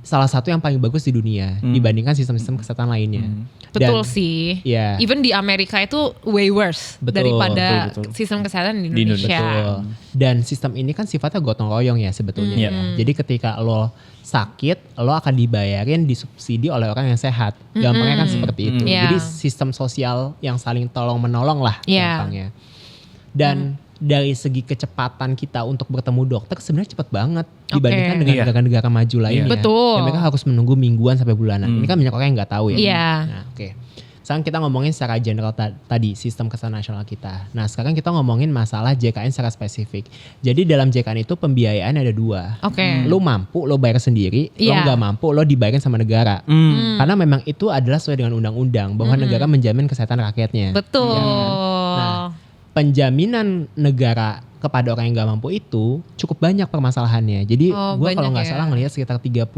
salah satu yang paling bagus di dunia dibandingkan sistem-sistem kesehatan lainnya. Betul sih. Even di Amerika itu way worse daripada sistem kesehatan di Indonesia. Betul. Dan sistem ini kan sifatnya gotong royong ya sebetulnya. Jadi ketika lo sakit, lo akan dibayarin disubsidi oleh orang yang sehat. Gampangnya kan seperti itu. Jadi sistem sosial yang saling tolong menolong lah gampangnya. Dan dari segi kecepatan kita untuk bertemu dokter sebenarnya cepat banget dibandingkan dengan negara-negara maju lainnya. Betul. Dan mereka harus menunggu mingguan sampai bulanan. Ini kan banyak orang yang nggak tahu ya. Nah, sekarang kita ngomongin secara general tadi sistem kesehatan nasional kita. Nah sekarang kita ngomongin masalah JKN secara spesifik. Jadi dalam JKN itu pembiayaan ada 2. Lo mampu, lo bayar sendiri. Lo nggak mampu, lo dibayarin sama negara. Karena memang itu adalah sesuai dengan undang-undang bahwa negara menjamin kesehatan rakyatnya. Betul. Ya kan? Nah, penjaminan negara kepada orang yang gak mampu itu cukup banyak permasalahannya. Jadi gue kalau gak salah ngelihat sekitar 30%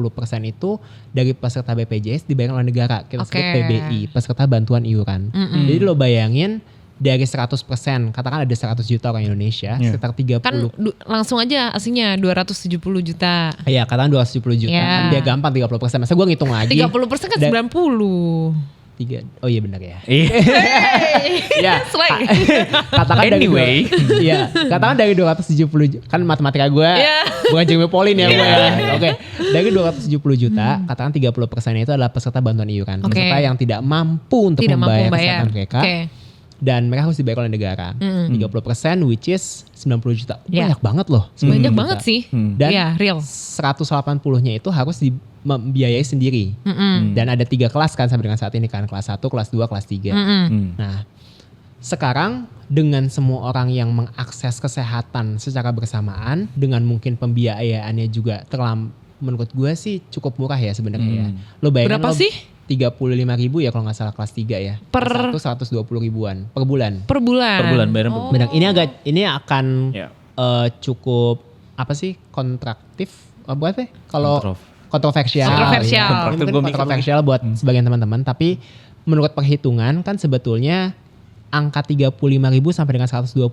itu dari peserta BPJS dibayar oleh negara. Kita sebut PBI, peserta bantuan iuran. Jadi lo bayangin dari 100%, katakan ada 100 juta orang Indonesia, sekitar 30. Kan langsung aja aslinya 270 juta. Iya, katakan 270 juta. Kan dia gampang 30%. Masa gue ngitung lagi. 30% kan 90. Oh iya benar ya. Katakan anyway. Katakan dari 270 kan matematika gue bukan Jeremy Pauline ya gue ya. Dari 270 juta, katakan 30% itu adalah peserta bantuan iuran. Peserta yang tidak mampu untuk membayar kesehatan mereka. Dan mereka harus dibayar oleh negara. 30% which is 90 juta. Banyak banget loh. Banyak banget sih. Dan real. 180-nya itu harus membiayai sendiri. Dan ada 3 kelas kan sampai dengan saat ini kan. Kelas 1, kelas 2, kelas 3. Nah sekarang dengan semua orang yang mengakses kesehatan secara bersamaan, dengan mungkin pembiayaannya juga menurut gue sih cukup murah ya sebenarnya ya. Lo bayangin berapa sih? 35.000 ya kalau nggak salah kelas 3 ya. Per 120 ribuan per bulan. Per bulan bayar per bulan. Ini akan cukup apa sih kontraktif? Buat apa? Kalau kontroversial. Kontroversial buat sebagian teman-teman. Tapi menurut perhitungan kan sebetulnya angka 35.000 sampai dengan 120.000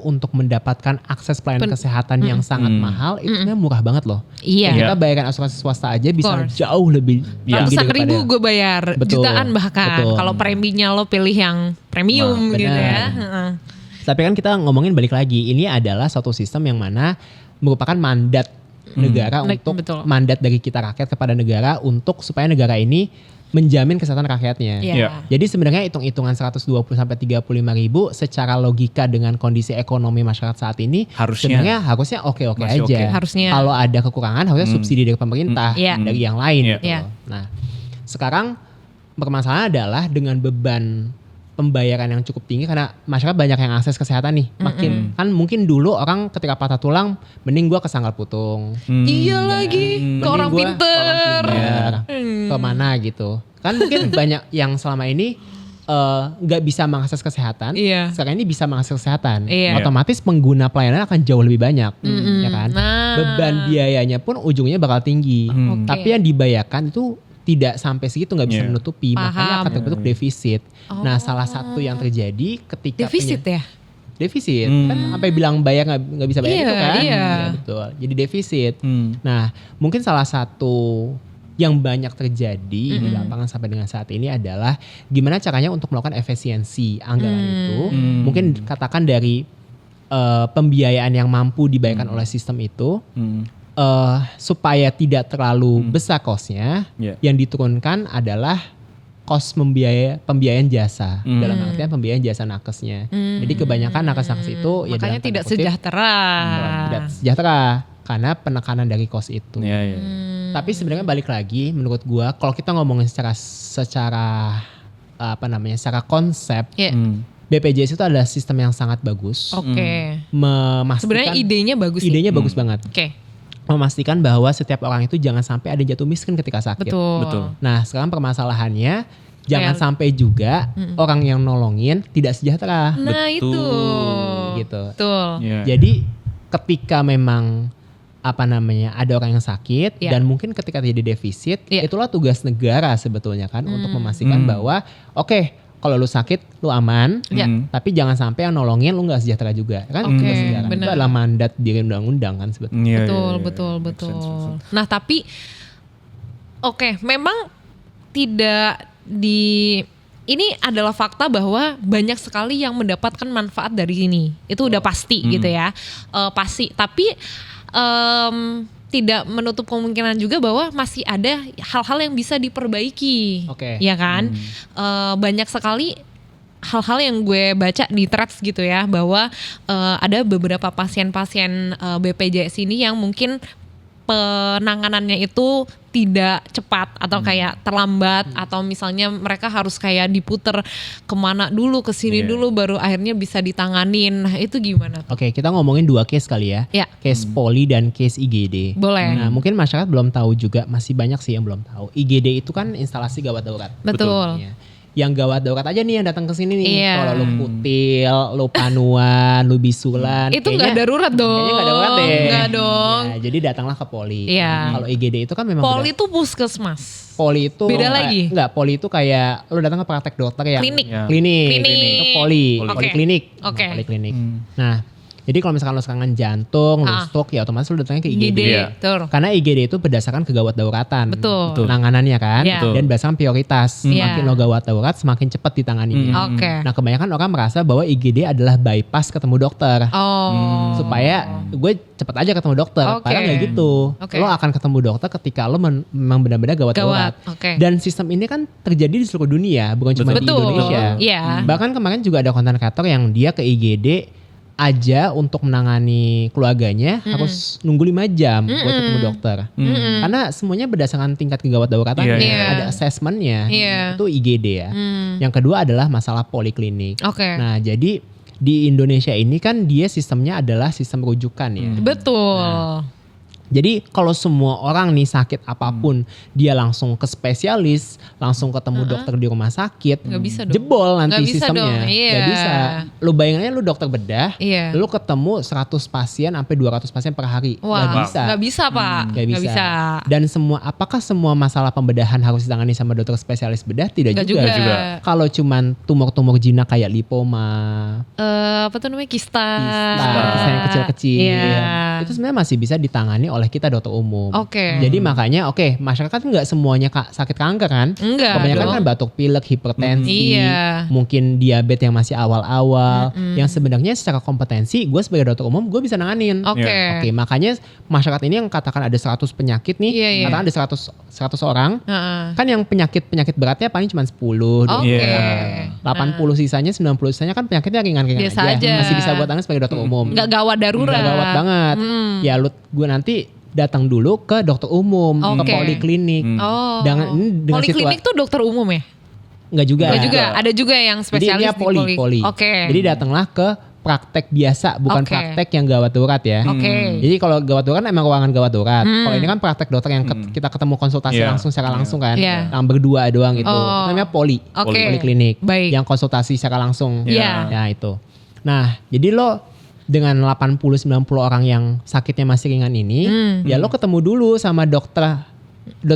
untuk mendapatkan akses pelayanan kesehatan yang sangat mahal itu sebenarnya murah banget loh. Kita bayarkan asuransi swasta aja bisa jauh lebih ratusan ribu gue bayar, jutaan bahkan. Kalau preminya lo pilih yang premium gitu ya. Tapi kan kita ngomongin balik lagi, ini adalah suatu sistem yang mana merupakan mandat negara untuk mandat dari kita rakyat kepada negara untuk supaya negara ini menjamin kesehatan rakyatnya. Jadi sebenarnya hitung-hitungan 120 sampai 35.000 secara logika dengan kondisi ekonomi masyarakat saat ini sebenarnya harusnya oke-oke aja. Kalau ada kekurangan harusnya subsidi dari pemerintah dari yang lain gitu. Nah, sekarang permasalahan adalah dengan beban pembayaran yang cukup tinggi karena masyarakat banyak yang akses kesehatan nih. Kan mungkin dulu orang ketika patah tulang mending gua ke Sanggar Putung. Lagi ke orang pinter. Kemana gitu. Kan mungkin banyak yang selama ini nggak bisa mengakses kesehatan. Sekarang ini bisa mengakses kesehatan. Otomatis pengguna pelayanan akan jauh lebih banyak, ya kan? beban biayanya pun ujungnya bakal tinggi. Tapi yang dibayarkan itu tidak sampai segitu, nggak bisa menutupi, makanya akan terbentuk defisit. Nah, salah satu yang terjadi ketika defisit defisit kan sampai bilang bayar nggak bisa bayar itu kan, ya, betul. Jadi defisit. Nah, mungkin salah satu yang banyak terjadi di lapangan sampai dengan saat ini adalah gimana caranya untuk melakukan efisiensi anggaran itu. Mungkin katakan dari pembiayaan yang mampu dibayarkan oleh sistem itu. Supaya tidak terlalu besar cost-nya, yang diturunkan adalah cost pembiayaan jasa, dalam artian pembiayaan jasa nakesnya. Jadi kebanyakan nakes-nakes itu makanya tidak sejahtera. Tidak sejahtera karena penekanan dari cost itu. Tapi sebenarnya balik lagi, menurut gua kalau kita ngomongin secara konsep, BPJS itu adalah sistem yang sangat bagus. Memastikan sebenarnya idenya bagus. Idenya bagus banget. Memastikan bahwa setiap orang itu jangan sampai ada jatuh miskin ketika sakit. Betul. Nah, sekarang permasalahannya jangan sampai juga orang yang nolongin tidak sejahtera. Nah, itu. Gitu. Betul. Jadi ketika memang ada orang yang sakit dan mungkin ketika terjadi defisit, itulah tugas negara sebetulnya kan untuk memastikan bahwa kalau lu sakit, lu aman, tapi jangan sampai yang nolongin lu nggak sejahtera juga, kan? Itu adalah mandat di undang-undang kan sebetulnya. Betul. Nah tapi, memang tidak ini adalah fakta bahwa banyak sekali yang mendapatkan manfaat dari ini, itu udah pasti gitu ya, pasti. Tapi tidak menutup kemungkinan juga bahwa masih ada hal-hal yang bisa diperbaiki, ya kan? Banyak sekali hal-hal yang gue baca di threads gitu ya, bahwa ada beberapa pasien-pasien BPJS ini yang mungkin penanganannya itu tidak cepat atau kayak terlambat, atau misalnya mereka harus kayak diputer kemana dulu, kesini dulu baru akhirnya bisa ditanganin. Nah itu gimana? Kita ngomongin 2 case kali ya, case poli dan case IGD. Boleh. Nah mungkin masyarakat belum tahu juga, masih banyak sih yang belum tahu. IGD itu kan instalasi gawat darurat. Betul. Yang gawat darurat aja nih yang datang ke sini nih. Kalau lu kutil, lu panuan, lu bisulan, itu nggak darurat dong. Kayaknya nggak darurat deh. Nggak dong. Ya, jadi datanglah ke poli. Kalau IGD itu kan memang poli itu puskesmas. Poli itu beda lagi. Enggak, poli itu kayak lu datang ke praktek dokter yang klinik. Itu poli klinik. Poliklinik. Nah, jadi kalau misalkan lo serangan jantung, lo stroke, ya otomatis lo datangnya ke IGD. Karena IGD itu berdasarkan kegawat dauratan. Penanganannya kan. Dan berdasarkan prioritas. Semakin lo gawat daurat, semakin cepat ditanganinya. Nah kebanyakan orang merasa bahwa IGD adalah bypass ketemu dokter. Supaya gue cepet aja ketemu dokter. Padahal gak gitu. Lo akan ketemu dokter ketika lo memang benar-benar gawat daurat. Dan sistem ini kan terjadi di seluruh dunia, bukan cuma di Indonesia. Bahkan kemarin juga ada konten kreator yang dia ke IGD aja untuk menangani keluarganya harus nunggu 5 jam buat ketemu dokter. Karena semuanya berdasarkan tingkat kegawat dauratannya, ada assessmentnya, itu IGD ya. Yang kedua adalah masalah poliklinik. Nah jadi di Indonesia ini kan dia sistemnya adalah sistem rujukan ya. Betul. Nah, jadi kalau semua orang nih sakit apapun, dia langsung ke spesialis, langsung ketemu dokter di rumah sakit, gak bisa dong. Jebol nanti sistemnya. Gak bisa. Lu bayangin lu dokter bedah, lu ketemu 100 pasien sampai 200 pasien per hari. Gak bisa. Gak bisa Pak. Gak bisa. Dan apakah semua masalah pembedahan harus ditangani sama dokter spesialis bedah? Tidak juga. Kalau cuman tumor-tumor jinak kayak lipoma, apa tuh namanya, kista yang kecil-kecil, itu sebenarnya masih bisa ditangani oleh kita dokter umum. Jadi makanya masyarakat nggak semuanya sakit kanker kan? Enggak. Kebanyakan kan batuk pilek, hipertensi, mungkin diabetes yang masih awal-awal, yang sebenarnya secara kompetensi gue sebagai dokter umum gue bisa nanganin. Makanya masyarakat ini yang katakan ada 100 penyakit nih, katakan ada 100 orang, kan yang penyakit beratnya paling cuma 10, 80 sisanya, 90 sisanya kan penyakitnya ringan-ringan aja. Masih bisa gue tangani sebagai dokter umum. Nggak gawat darurat. Nggak gawat banget. Ya gue nanti datang dulu ke dokter umum, ke poliklinik. Dengan poliklinik tuh dokter umum ya? Enggak juga. Ada juga yang spesialis. Jadi dia poli. Jadi datanglah ke praktek biasa, bukan praktek yang gawat darurat ya. Jadi kalau gawat darurat emang ruangan gawat darurat. Kalau ini kan praktek dokter yang kita ketemu konsultasi langsung secara langsung kan. Yang berdua doang itu. Namanya poliklinik. Baik. Yang konsultasi secara langsung. Ya itu. Nah, jadi lo dengan 80-90 orang yang sakitnya masih ringan ini, ya lo ketemu dulu sama dokter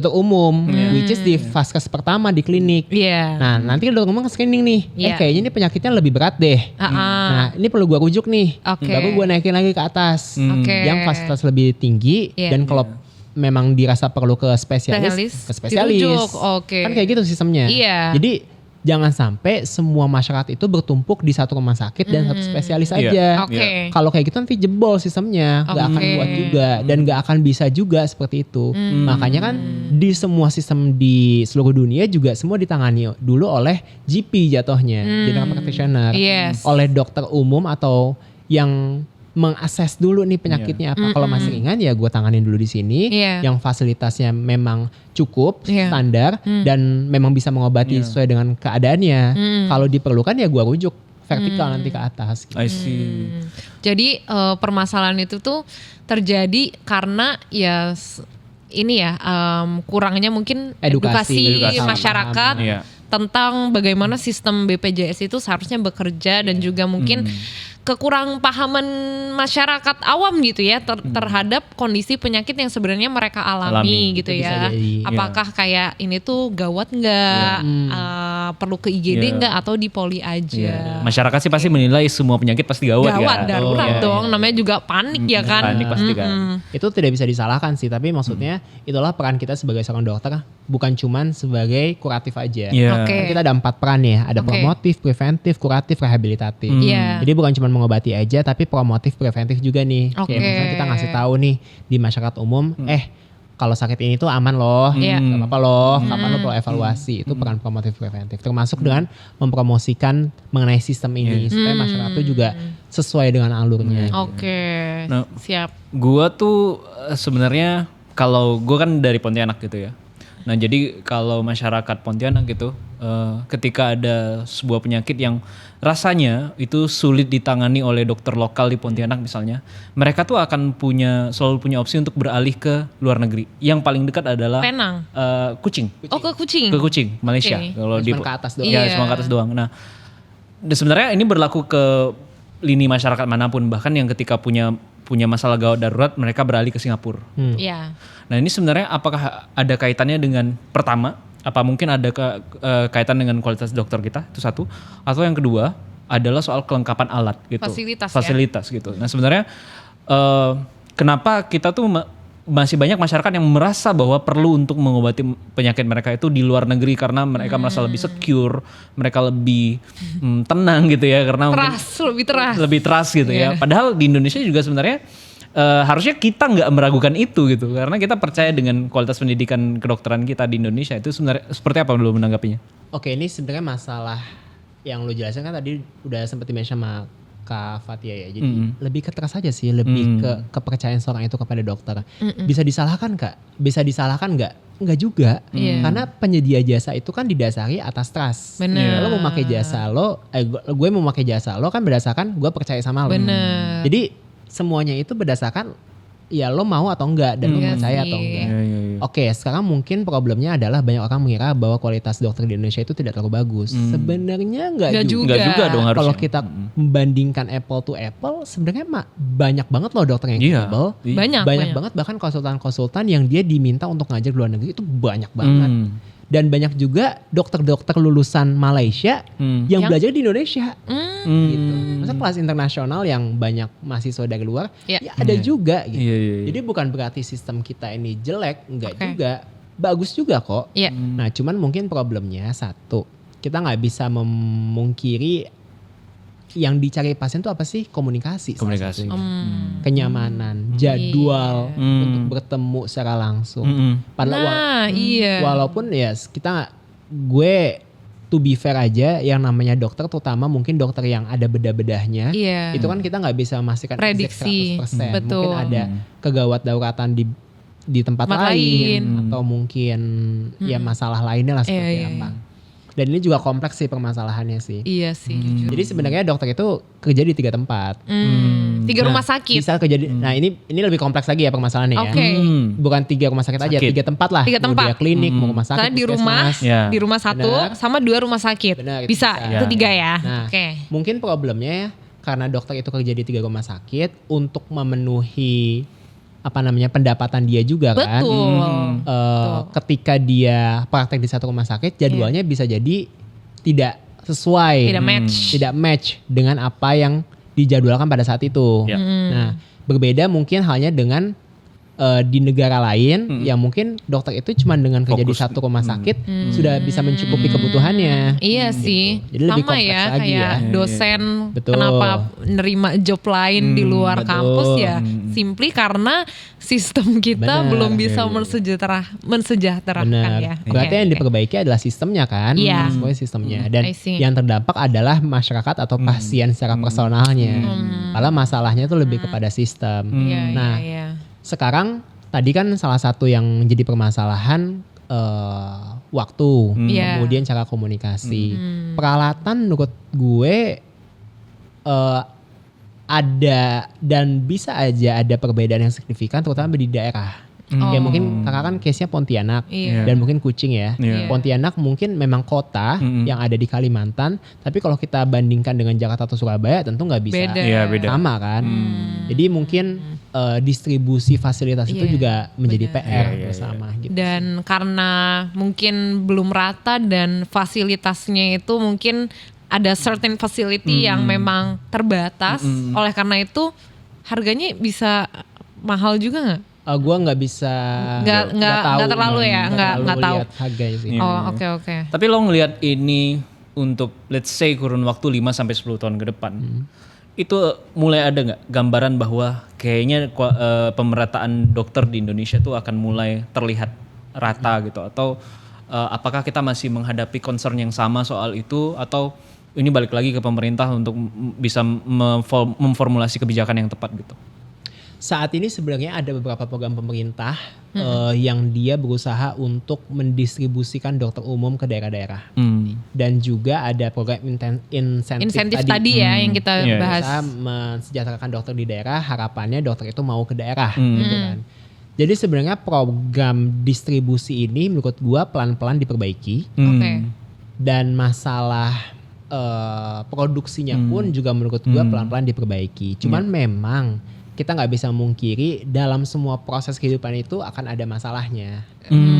umum, which is di vaskes pertama di klinik. Nah nanti dokter umum screening nih, kayaknya ini penyakitnya lebih berat deh. Nah ini perlu gua rujuk nih, baru gua naikin lagi ke atas, yang fasilitas lebih tinggi, dan kalau memang dirasa perlu ke spesialis, ke spesialis. Kan kayak gitu sistemnya. Jadi jangan sampai semua masyarakat itu bertumpuk di satu rumah sakit dan satu spesialis aja. Kalau kayak gitu nanti jebol sistemnya, nggak akan kuat juga dan nggak akan bisa juga seperti itu. Makanya kan di semua sistem di seluruh dunia juga semua ditangani dulu oleh GP jatuhnya, general practitioner, oleh dokter umum atau yang mengakses dulu nih penyakitnya apa. Kalau masih ringan ya gue tanganin dulu di sini, yang fasilitasnya memang cukup standar dan memang bisa mengobati sesuai dengan keadaannya. Kalau diperlukan ya gue rujuk vertikal nanti ke atas. Gitu. I see. Jadi permasalahan itu tuh terjadi karena ya ini ya kurangnya mungkin edukasi masyarakat tentang bagaimana sistem BPJS itu seharusnya bekerja dan juga mungkin kekurang pahaman masyarakat awam gitu ya terhadap kondisi penyakit yang sebenarnya mereka alami gitu ya. Apakah kayak ini tuh gawat nggak, perlu ke IGD nggak atau di poli aja. Masyarakat sih pasti menilai semua penyakit pasti gawat kan. Darurat dong, namanya juga panik ya kan. Panik pasti kan. Itu tidak bisa disalahkan sih, tapi maksudnya itulah peran kita sebagai seorang dokter, bukan cuman sebagai kuratif aja. Kan kita ada 4 peran ya, ada promotif, preventif, kuratif, rehabilitatif. Jadi bukan cuma mengobati aja, tapi promotif, preventif juga nih. Kayak misalnya kita ngasih tahu nih di masyarakat umum, kalau sakit ini tuh aman loh, gak apa-apa loh, kapan lo perlu evaluasi. Itu peran promotif, preventif. Termasuk dengan mempromosikan mengenai sistem ini, supaya masyarakat tuh juga sesuai dengan alurnya. Nah, Siap. Gua tuh sebenarnya kalau gue kan dari Pontianak gitu ya. Nah jadi kalau masyarakat Pontianak gitu, ketika ada sebuah penyakit yang rasanya itu sulit ditangani oleh dokter lokal di Pontianak misalnya, mereka tuh akan selalu punya opsi untuk beralih ke luar negeri. Yang paling dekat adalah Penang. Kucing. Oh ke Kucing. Ke Kucing, Malaysia. Kalau di ke atas doang. Ya cuma ke atas doang. Nah sebenarnya ini berlaku ke lini masyarakat manapun, bahkan yang ketika punya masalah gawat darurat mereka beralih ke Singapura. Nah ini sebenarnya apakah ada kaitannya dengan pertama, apa mungkin ada kaitan dengan kualitas dokter kita, itu satu, atau yang kedua adalah soal kelengkapan alat gitu, fasilitas gitu. Nah sebenarnya kenapa kita tuh masih banyak masyarakat yang merasa bahwa perlu untuk mengobati penyakit mereka itu di luar negeri karena mereka merasa lebih secure, mereka lebih tenang gitu ya, karena lebih trust gitu ya. Padahal di Indonesia juga sebenarnya harusnya kita nggak meragukan itu gitu, karena kita percaya dengan kualitas pendidikan kedokteran kita di Indonesia. Itu sebenarnya seperti apa lu menanggapinya? Oke, ini sebenarnya masalah yang lu jelasin kan tadi udah sempat di-mention sama Kak Fatia ya. Jadi lebih ke trust aja sih, lebih ke kepercayaan seorang itu kepada dokter. Bisa disalahkan Kak? Bisa disalahkan nggak? Enggak juga. Karena penyedia jasa itu kan didasari atas trust. Lo mau pakai jasa lo, gue mau pakai jasa lo kan berdasarkan gue percaya sama lo. Jadi semuanya itu berdasarkan ya lo mau atau enggak dan lo percaya atau enggak. Oke, sekarang mungkin problemnya adalah banyak orang mengira bahwa kualitas dokter di Indonesia itu tidak terlalu bagus. Sebenarnya enggak juga. Enggak juga dong harusnya. Kalau kita membandingkan apple to apple, sebenarnya banyak banget loh dokter yang capable. Banyak banget, bahkan konsultan-konsultan yang dia diminta untuk ngajar di luar negeri itu banyak banget. Dan banyak juga dokter-dokter lulusan Malaysia yang belajar di Indonesia. Gitu. Masa kelas internasional yang banyak mahasiswa dari luar, ya ada juga gitu. Jadi bukan berarti sistem kita ini jelek, enggak juga. Bagus juga kok. Nah cuman mungkin problemnya satu, kita nggak bisa memungkiri yang dicari pasien itu apa sih? Komunikasi. Kenyamanan, jadwal untuk bertemu secara langsung. Padahal walaupun ya gue to be fair aja, yang namanya dokter terutama mungkin dokter yang ada bedah-bedahnya, itu kan kita nggak bisa memastikan prediksi 100%. Mungkin ada kegawat dauratan di tempat lain atau mungkin ya masalah lainnya lah seperti apa. Dan ini juga kompleks sih permasalahannya sih. Iya sih. Jadi sebenarnya dokter itu kerja di 3 tempat. 3 rumah sakit. Bisa kerja di, nah ini lebih kompleks lagi ya permasalahannya ya. Bukan 3 rumah sakit aja, 3 tempat lah. 3 tempat. Mau dia klinik, mau rumah sakit. Karena di rumah 1 sama 2 rumah sakit. Benar, bisa. Itu 3 ya. Nah, mungkin problemnya karena dokter itu kerja di 3 rumah sakit untuk memenuhi pendapatan dia juga kan. Ketika dia praktek di satu rumah sakit, jadwalnya bisa jadi tidak sesuai, tidak match dengan apa yang dijadwalkan pada saat itu. Nah, berbeda mungkin halnya dengan di negara lain yang mungkin dokter itu cuma dengan kerja di satu rumah sakit sudah bisa mencukupi kebutuhannya. Iya gitu. sih. Jadi lebih sama kompleks ya lagi kayak dosen kenapa nerima job lain di luar kampus ya simply karena sistem kita belum bisa mensejahterakan ya. Berarti yang diperbaiki adalah sistemnya kan. Semuanya sistemnya. Dan yang terdampak adalah masyarakat atau pasien secara personalnya. Malah masalahnya itu lebih kepada sistem. Nah, sekarang tadi kan salah satu yang jadi permasalahan waktu, kemudian cara komunikasi. Peralatan menurut gue ada dan bisa aja ada perbedaan yang signifikan terutama di daerah. Ya mungkin kakak kan case-nya Pontianak dan mungkin Kucing ya. Pontianak mungkin memang kota yang ada di Kalimantan, tapi kalau kita bandingkan dengan Jakarta atau Surabaya tentu nggak bisa beda. sama kan. Jadi mungkin distribusi fasilitas itu juga menjadi PR bersama gitu. Dan karena mungkin belum rata dan fasilitasnya itu mungkin ada certain facility yang memang terbatas, oleh karena itu harganya bisa mahal juga nggak? Gue nggak bisa nggak terlalu ya, nggak tahu harganya sih. Oke. Tapi lo ngelihat ini untuk let's say kurun waktu 5-10 tahun ke depan, itu mulai ada nggak gambaran bahwa kayaknya pemerataan dokter di Indonesia tuh akan mulai terlihat rata gitu, atau apakah kita masih menghadapi concern yang sama soal itu, atau ini balik lagi ke pemerintah untuk bisa memformulasi kebijakan yang tepat gitu? Saat ini sebenarnya ada beberapa program pemerintah yang dia berusaha untuk mendistribusikan dokter umum ke daerah-daerah. Dan juga ada program insentif tadi ya yang kita bahas. Berusaha mensejahterakan dokter di daerah, harapannya dokter itu mau ke daerah gitu kan. Jadi sebenarnya program distribusi ini menurut gua pelan-pelan diperbaiki. Dan masalah produksinya pun juga menurut gua pelan-pelan diperbaiki. Cuman memang kita nggak bisa mungkiri dalam semua proses kehidupan itu akan ada masalahnya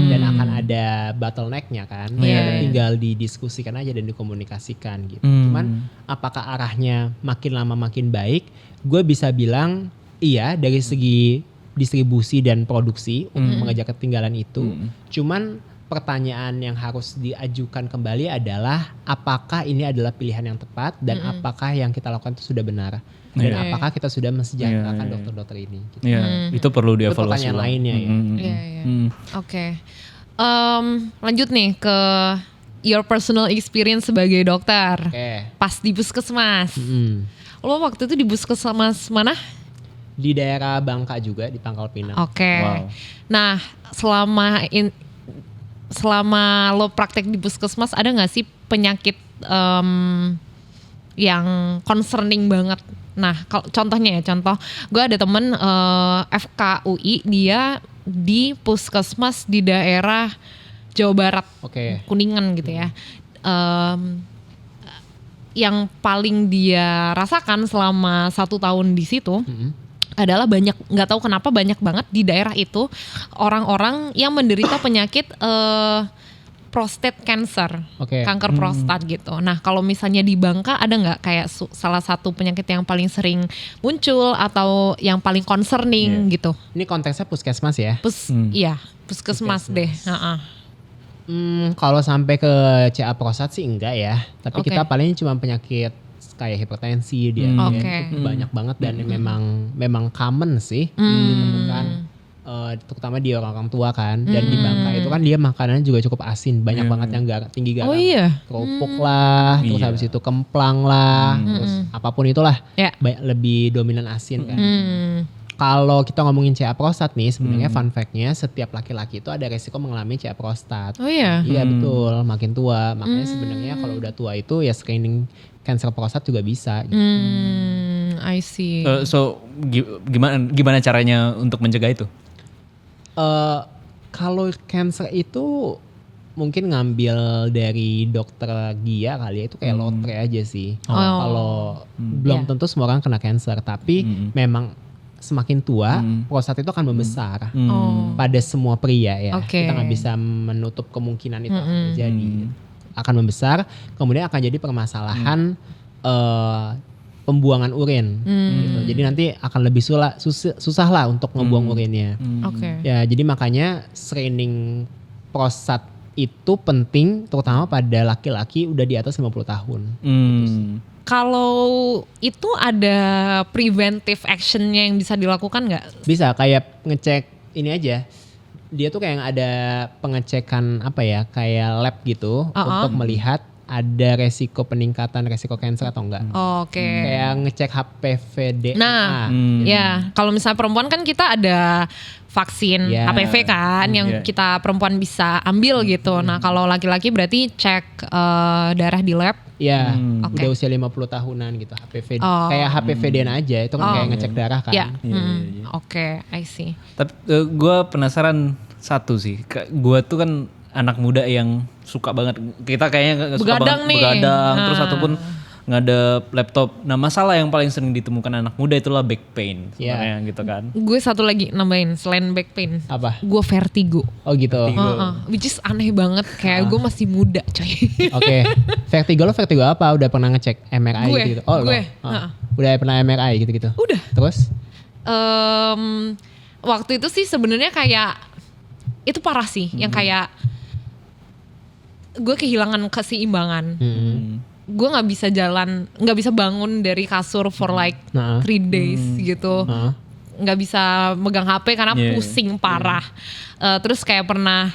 dan akan ada bottlenecknya kan. Tinggal didiskusikan aja dan dikomunikasikan gitu. Cuman apakah arahnya makin lama makin baik? Gue bisa bilang iya dari segi distribusi dan produksi untuk mengejar ketinggalan itu. Cuman pertanyaan yang harus diajukan kembali adalah apakah ini adalah pilihan yang tepat dan apakah yang kita lakukan itu sudah benar. Dan apakah kita sudah mensejahterakan dokter-dokter ini? Gitu. Itu perlu dievaluasi. Itu pertanyaan lainnya ya. Oke. Lanjut nih ke your personal experience sebagai dokter. Pas di puskesmas. Lo waktu itu di puskesmas mana? Di daerah Bangka juga, di Pangkal Pinang. Nah, selama lo praktek di puskesmas ada nggak sih penyakit yang concerning banget? Nah, contoh gue ada temen FKUI, dia di puskesmas di daerah Jawa Barat, Kuningan gitu ya. Yang paling dia rasakan selama 1 tahun di situ adalah nggak tahu kenapa banyak banget di daerah itu orang-orang yang menderita penyakit prostate cancer, kanker prostat gitu. Nah kalau misalnya di Bangka ada nggak kayak salah satu penyakit yang paling sering muncul atau yang paling concerning gitu? Ini konteksnya puskesmas ya? Iya, puskesmas deh. Kalau sampai ke CA prostat sih enggak ya. Tapi kita paling cuma penyakit kayak hipertensi, diabetes itu banyak banget dan memang common sih ditemukan. Terutama di orang-orang tua kan. Dan di Bangka itu kan dia makanannya juga cukup asin, banyak banget yang tinggi garam. Kerupuk lah, terus habis itu kemplang lah, terus apapun itulah lebih dominan asin kan. Kalau kita ngomongin CA prostat nih, sebenarnya fun fact-nya setiap laki-laki itu ada resiko mengalami CA prostat. Iya betul, makin tua. Makanya sebenarnya kalau udah tua itu ya screening kanker prostat juga bisa. Gitu. I see. So gimana caranya untuk mencegah itu? Kalau cancer itu mungkin ngambil dari dokter Gia kali ya, itu kayak lotre aja sih. Kalau belum tentu semua orang kena cancer, tapi memang semakin tua prostat itu akan membesar pada semua pria ya. Kita nggak bisa menutup kemungkinan itu akan terjadi. Akan membesar, kemudian akan jadi permasalahan pembuangan urin. Gitu. Jadi nanti akan lebih susah lah untuk ngebuang urinnya. Ya, jadi makanya screening prostat itu penting terutama pada laki-laki udah di atas 50 tahun. Gitu. Kalau itu ada preventive actionnya yang bisa dilakukan nggak? Bisa, kayak ngecek ini aja. Dia tuh kayak ada pengecekan apa ya, kayak lab gitu untuk melihat ada resiko peningkatan resiko kanker atau enggak. Kayak ngecek HPV DNA. Nah, ya kalau misalnya perempuan kan kita ada vaksin HPV kan yang kita perempuan bisa ambil gitu. Nah, kalau laki-laki berarti cek darah di lab. Iya, udah usia 50 tahunan gitu HPV. Kayak HPV DNA aja, itu kan kayak ngecek darah kan. Oke, I see. Tapi gue penasaran satu sih. Gue tuh kan anak muda yang suka banget, kita kayaknya suka banget begadang terus ataupun ngadep laptop. Nah, masalah yang paling sering ditemukan anak muda itulah back pain sebenarnya gitu kan. Gue satu lagi nambahin selain back pain. Apa? Gue vertigo. Oh gitu. Which is aneh banget, kayak gue masih muda coy. Oke. Vertigo apa? Udah pernah ngecek MRI gitu? Oh, gue. Udah pernah MRI gitu-gitu? Udah. Terus? Waktu itu sih sebenarnya kayak itu parah sih, yang kayak gue kehilangan keseimbangan. Gue nggak bisa jalan, nggak bisa bangun dari kasur for like 3 days gitu. Nggak bisa megang HP karena pusing parah. Terus kayak pernah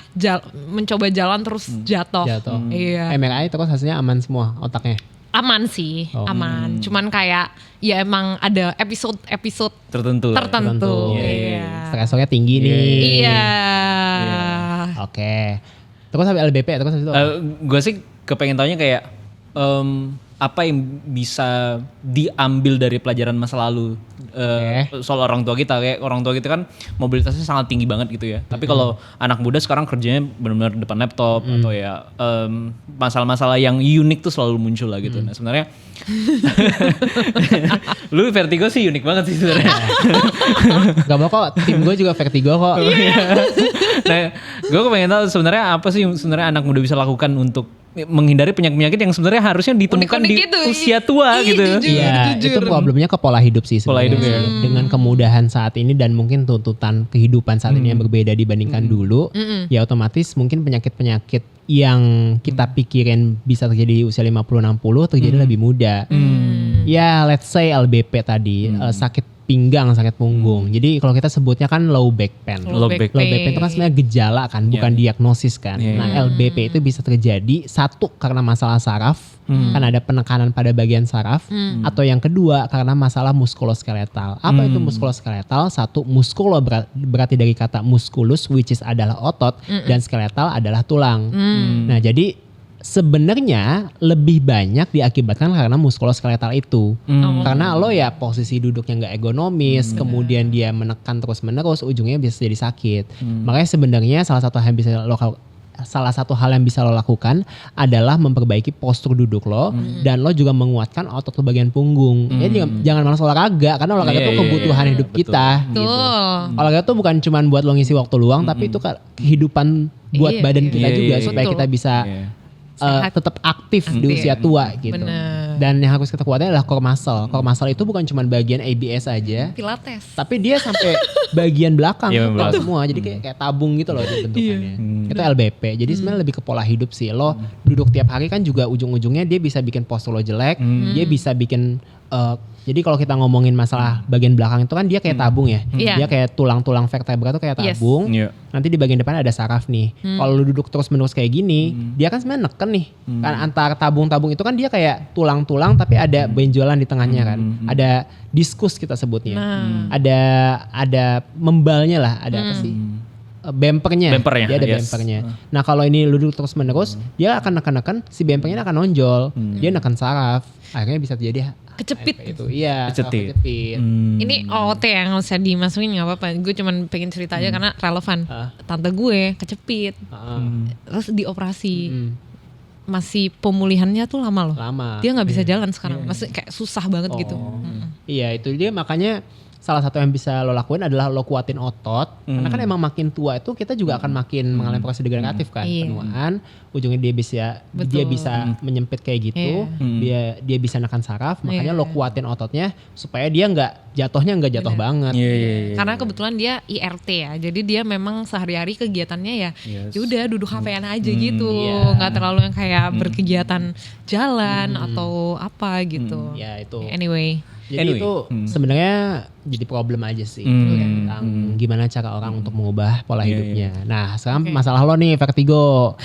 mencoba jalan terus jatuh. Iya. MRI terus hasilnya aman semua otaknya? Aman sih, aman. Cuman kayak ya emang ada episode tertentu. Iya. Stresornya tinggi nih. Iya. Oke. Terus sampai LBP terus habis itu. Gue sih kepengen taunya kayak apa yang bisa diambil dari pelajaran masa lalu soal orang tua kita. Kayak orang tua kita kan mobilitasnya sangat tinggi banget gitu ya. Tapi kalau anak muda sekarang kerjanya benar-benar depan laptop atau ya masalah-masalah yang unik tuh selalu muncul lah gitu. Nah sebenarnya lu vertigo sih unik banget sih sebenarnya. Gak mau kok, tim gue juga vertigo kok. Nah, gue kepengen tahu sebenarnya apa sih sebenarnya anak muda bisa lakukan untuk menghindari penyakit-penyakit yang sebenarnya harusnya ditemukan di usia tua gitu. Iya, itu problemnya ke pola hidup sih sebenarnya. Pola hidup ya. Dengan kemudahan saat ini dan mungkin tuntutan kehidupan saat ini yang berbeda dibandingkan dulu, ya otomatis mungkin penyakit-penyakit yang kita pikirin bisa terjadi di usia 50-60 terjadi lebih muda. Ya, let's say LBP tadi, sakit pinggang, sakit punggung. Jadi kalau kita sebutnya kan low back pain. Low back pain itu kan sebenarnya gejala kan, bukan diagnosis kan. Nah, LBP itu bisa terjadi satu karena masalah saraf, kan ada penekanan pada bagian saraf, atau yang kedua karena masalah muskuloskeletal. Apa itu muskuloskeletal? Satu, muskulo berarti dari kata musculus which is adalah otot dan skeletal adalah tulang. Nah, jadi sebenarnya lebih banyak diakibatkan karena muskuloskeletal itu. Karena lo ya posisi duduknya nggak ergonomis, kemudian dia menekan terus-menerus, ujungnya bisa jadi sakit. Makanya sebenarnya salah satu hal yang bisa lo lakukan adalah memperbaiki postur duduk lo dan lo juga menguatkan otot lo bagian punggung. Jadi jangan malas olahraga karena olahraga itu kebutuhan hidup kita. Gitu. Olahraga tuh bukan cuma buat lo ngisi waktu luang, tapi itu kehidupan buat badan kita juga supaya kita bisa tetap aktif di usia tua gitu. Dan yang harus kita kuatkan adalah core muscle. Core muscle itu bukan cuma bagian ABS aja, Pilates. tapi dia sampai bagian belakang semua. Jadi kayak tabung gitu loh bentukannya. Itu LBP. Jadi sebenarnya lebih ke pola hidup sih. Lo duduk tiap hari kan juga ujung-ujungnya dia bisa bikin postur lo jelek. Dia bisa bikin jadi kalau kita ngomongin masalah bagian belakang itu kan dia kayak tabung ya. Dia kayak tulang-tulang vertebra tuh kayak tabung. Nanti di bagian depan ada saraf nih. Kalau lu duduk terus-menerus kayak gini, dia kan sebenarnya neken nih. Kan antar tabung-tabung itu kan dia kayak tulang-tulang tapi ada benjolan di tengahnya kan. Ada diskus kita sebutnya. Ada membalnya lah, ada apa sih? bumpernya. Dia ada yes. bumpernya. Nah kalau ini lu duduk terus menerus, dia akan neken-neken, si bumpernya akan nonjol. Dia neken saraf, akhirnya bisa terjadi kecepit itu. Iya, kecepit. Ini OOT ya, nggak usah dimasukin, nggak apa-apa. Gue cuman pengen cerita aja karena relevan. Tante gue kecepit, terus dioperasi. Masih pemulihannya tuh lama loh. Dia nggak bisa jalan sekarang, masih kayak susah banget gitu. Iya itu dia, makanya salah satu yang bisa lo lakuin adalah lo kuatin otot. Karena kan emang makin tua itu kita juga akan makin mengalami proses degeneratif kan, penuaan. Ujungnya dia bisa menyempit kayak gitu. Dia bisa nekan saraf. Makanya lo kuatin ototnya supaya dia jatuhnya nggak jatuh banget. Karena kebetulan dia IRT ya, jadi dia memang sehari-hari kegiatannya ya udah duduk HP-an aja gitu, nggak terlalu yang kayak berkegiatan jalan atau apa gitu. Ya itu. Anyway. Jadi itu sebenarnya jadi problem aja sih tentang gimana cara orang untuk mengubah pola hidupnya. Nah sekarang masalah lo nih vertigo.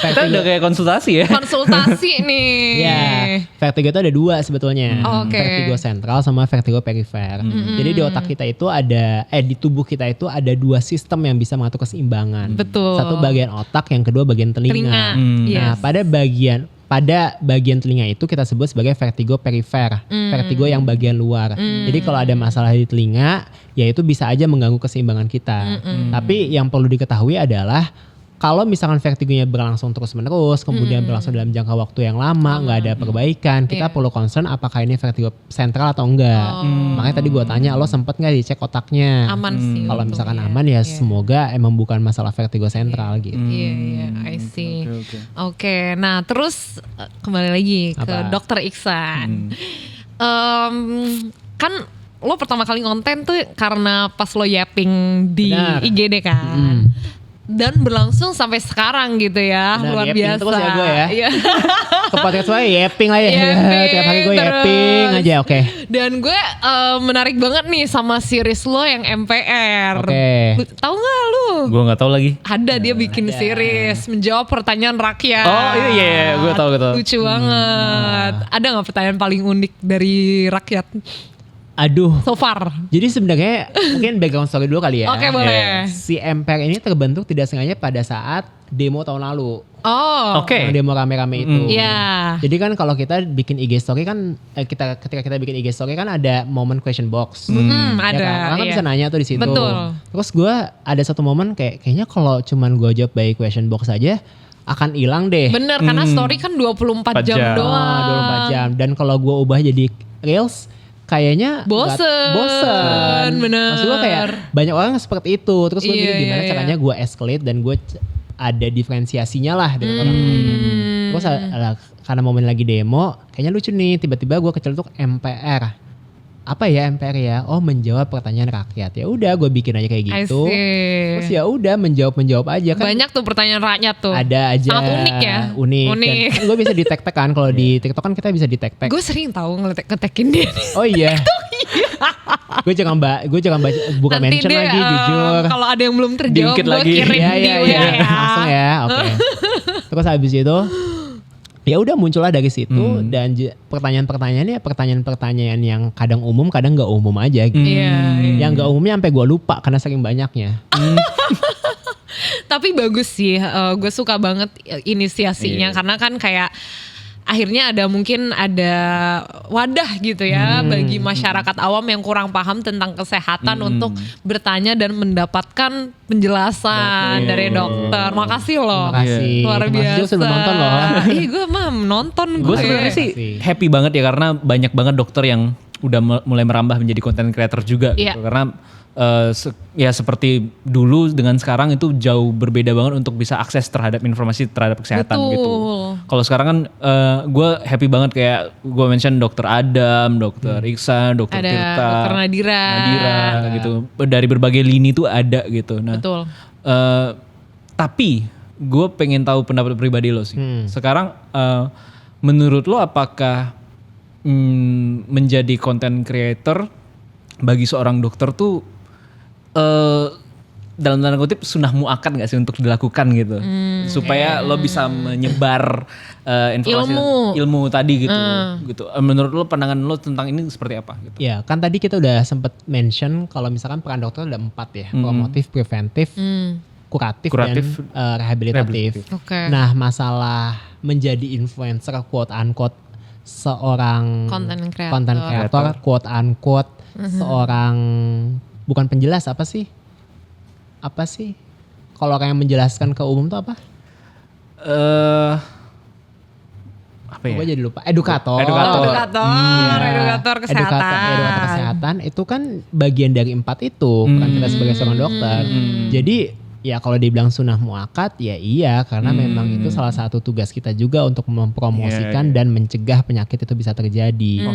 Kita udah kayak konsultasi ya. Konsultasi nih. Ya, vertigo itu ada 2 sebetulnya. Vertigo sentral sama vertigo perifer. Jadi di otak kita itu ada, di tubuh kita itu ada 2 sistem yang bisa mengatur keseimbangan. Betul. Satu bagian otak, yang kedua bagian telinga. Nah pada bagian telinga itu kita sebut sebagai vertigo perifer, vertigo yang bagian luar. Jadi kalau ada masalah di telinga, ya itu bisa aja mengganggu keseimbangan kita. Tapi yang perlu diketahui adalah kalau misalkan vertigonya berlangsung terus menerus, kemudian berlangsung dalam jangka waktu yang lama, nggak ada perbaikan, kita perlu concern apakah ini vertigo sentral atau enggak. Makanya tadi gue tanya, lo sempet nggak dicek otaknya? Aman sih. Kalau misalkan aman ya semoga emang bukan masalah vertigo sentral gitu. Iya, I see. Oke, nah terus kembali lagi ke Dokter Iksan. Kan lo pertama kali konten tuh karena pas lo yapping di IGD kan. Dan berlangsung sampai sekarang gitu ya. Luar biasa. Terus ya gue ya. Ke podcast gue yapping lah ya. Tiap hari gue yapping aja, oke. Dan gue menarik banget nih sama series lo yang MPR. Tahu nggak lu? Gue nggak tahu lagi. Ada dia bikin series menjawab pertanyaan rakyat. Oh iya, gue tahu. Lucu banget. Ada nggak pertanyaan paling unik dari rakyat? Aduh. So far. Jadi sebenarnya mungkin background story dulu kali ya. Oke, boleh. Si MPR ini terbentuk tidak sengaja pada saat demo tahun lalu. Oke. Demo rame-rame itu. Iya. Jadi kan kalau kita bikin IG story kan ketika kita bikin IG story kan ada momen question box. Ada. Kan? Orang kan bisa nanya tuh di situ. Betul. Terus gue ada satu momen kayaknya kalau cuman gue jawab by question box aja akan hilang deh. Bener, karena story kan 24 jam doang. 24 jam. Dan kalau gue ubah jadi reels kayaknya bosen. Bener. Maksud gue kayak banyak orang seperti itu. Terus gue mikir gimana caranya gue escalate dan gue ada diferensiasinya lah dengan orang lain. Terus karena momen lagi demo, kayaknya lucu nih, tiba-tiba gue keceletuk MPR. Apa ya MPR ya? Oh, menjawab pertanyaan rakyat. Ya udah, gue bikin aja kayak gitu. Terus ya udah menjawab aja kan. Banyak tuh pertanyaan rakyat tuh. Ada aja. Sangat unik ya. Unik. Dan gue bisa di tag kan, kalau di TikTok kan kita bisa di tag. Gue sering tahu ngetekin dia. Oh iya. Gue jangan bukan mention dia, lagi jujur. Kalau ada yang belum terjawab gue kirim di WA. Langsung ya, oke. Terus habis itu ya udah muncullah dari situ dan pertanyaan-pertanyaannya pertanyaan yang kadang umum kadang nggak umum aja gitu. Yang nggak umumnya sampai gue lupa karena saking banyaknya. Tapi bagus sih, gue suka banget inisiasinya karena kan kayak akhirnya mungkin ada wadah gitu ya bagi masyarakat awam yang kurang paham tentang kesehatan untuk bertanya dan mendapatkan penjelasan dari dokter. Makasih loh. Makasih. Luar biasa. Sudah nonton loh. Gue mah nonton gue sebenarnya sih happy banget ya karena banyak banget dokter yang udah mulai merambah menjadi content creator juga gitu. Karena ya seperti dulu dengan sekarang itu jauh berbeda banget untuk bisa akses terhadap informasi terhadap kesehatan gitu. Kalau sekarang kan gue happy banget kayak gue mention dokter Adam, dokter Iksan, dokter Tirta, dokter Nadira gitu. Dari berbagai lini tuh ada gitu. Nah, tapi gue pengen tahu pendapat pribadi lo sih. Sekarang menurut lo apakah menjadi content creator bagi seorang dokter tuh dalam tanda kutip sunnah muakkad gak sih untuk dilakukan gitu supaya lo bisa menyebar informasi ilmu tadi gitu. Menurut lo pandangan lo tentang ini seperti apa gitu? Ya kan tadi kita udah sempet mention kalau misalkan peran dokter ada 4 ya, promotif, preventif, kuratif dan rehabilitatif. Okay. Nah masalah menjadi influencer quote unquote seorang content creator quote unquote seorang bukan penjelas apa sih kalau orang yang menjelaskan ke umum tuh apa? Apa ya? Gue jadi lupa. Edukator kesehatan itu kan bagian dari 4 itu peran kita sebagai seorang dokter. Jadi ya kalau dibilang sunnah muakkad ya iya karena memang itu salah satu tugas kita juga untuk mempromosikan dan mencegah penyakit itu bisa terjadi.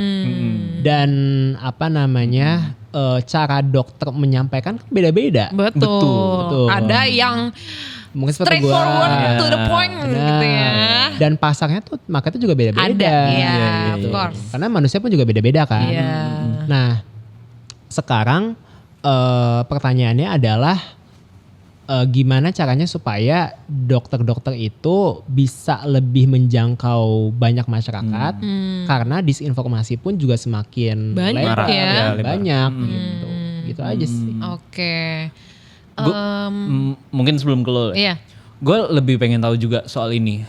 Dan cara dokter menyampaikan kan beda-beda. Betul. Ada yang mungkin straightforward to the point gitu ya. Dan pasarnya tuh marketnya juga beda-beda. Ada, of course. Karena manusia pun juga beda-beda kan. Nah, sekarang pertanyaannya adalah gimana caranya supaya dokter-dokter itu bisa lebih menjangkau banyak masyarakat karena disinformasi pun juga semakin banyak banyak gitu. Gitu aja sih. Oke. Mungkin sebelum ke lo, iya. Gue lebih pengen tahu juga soal ini.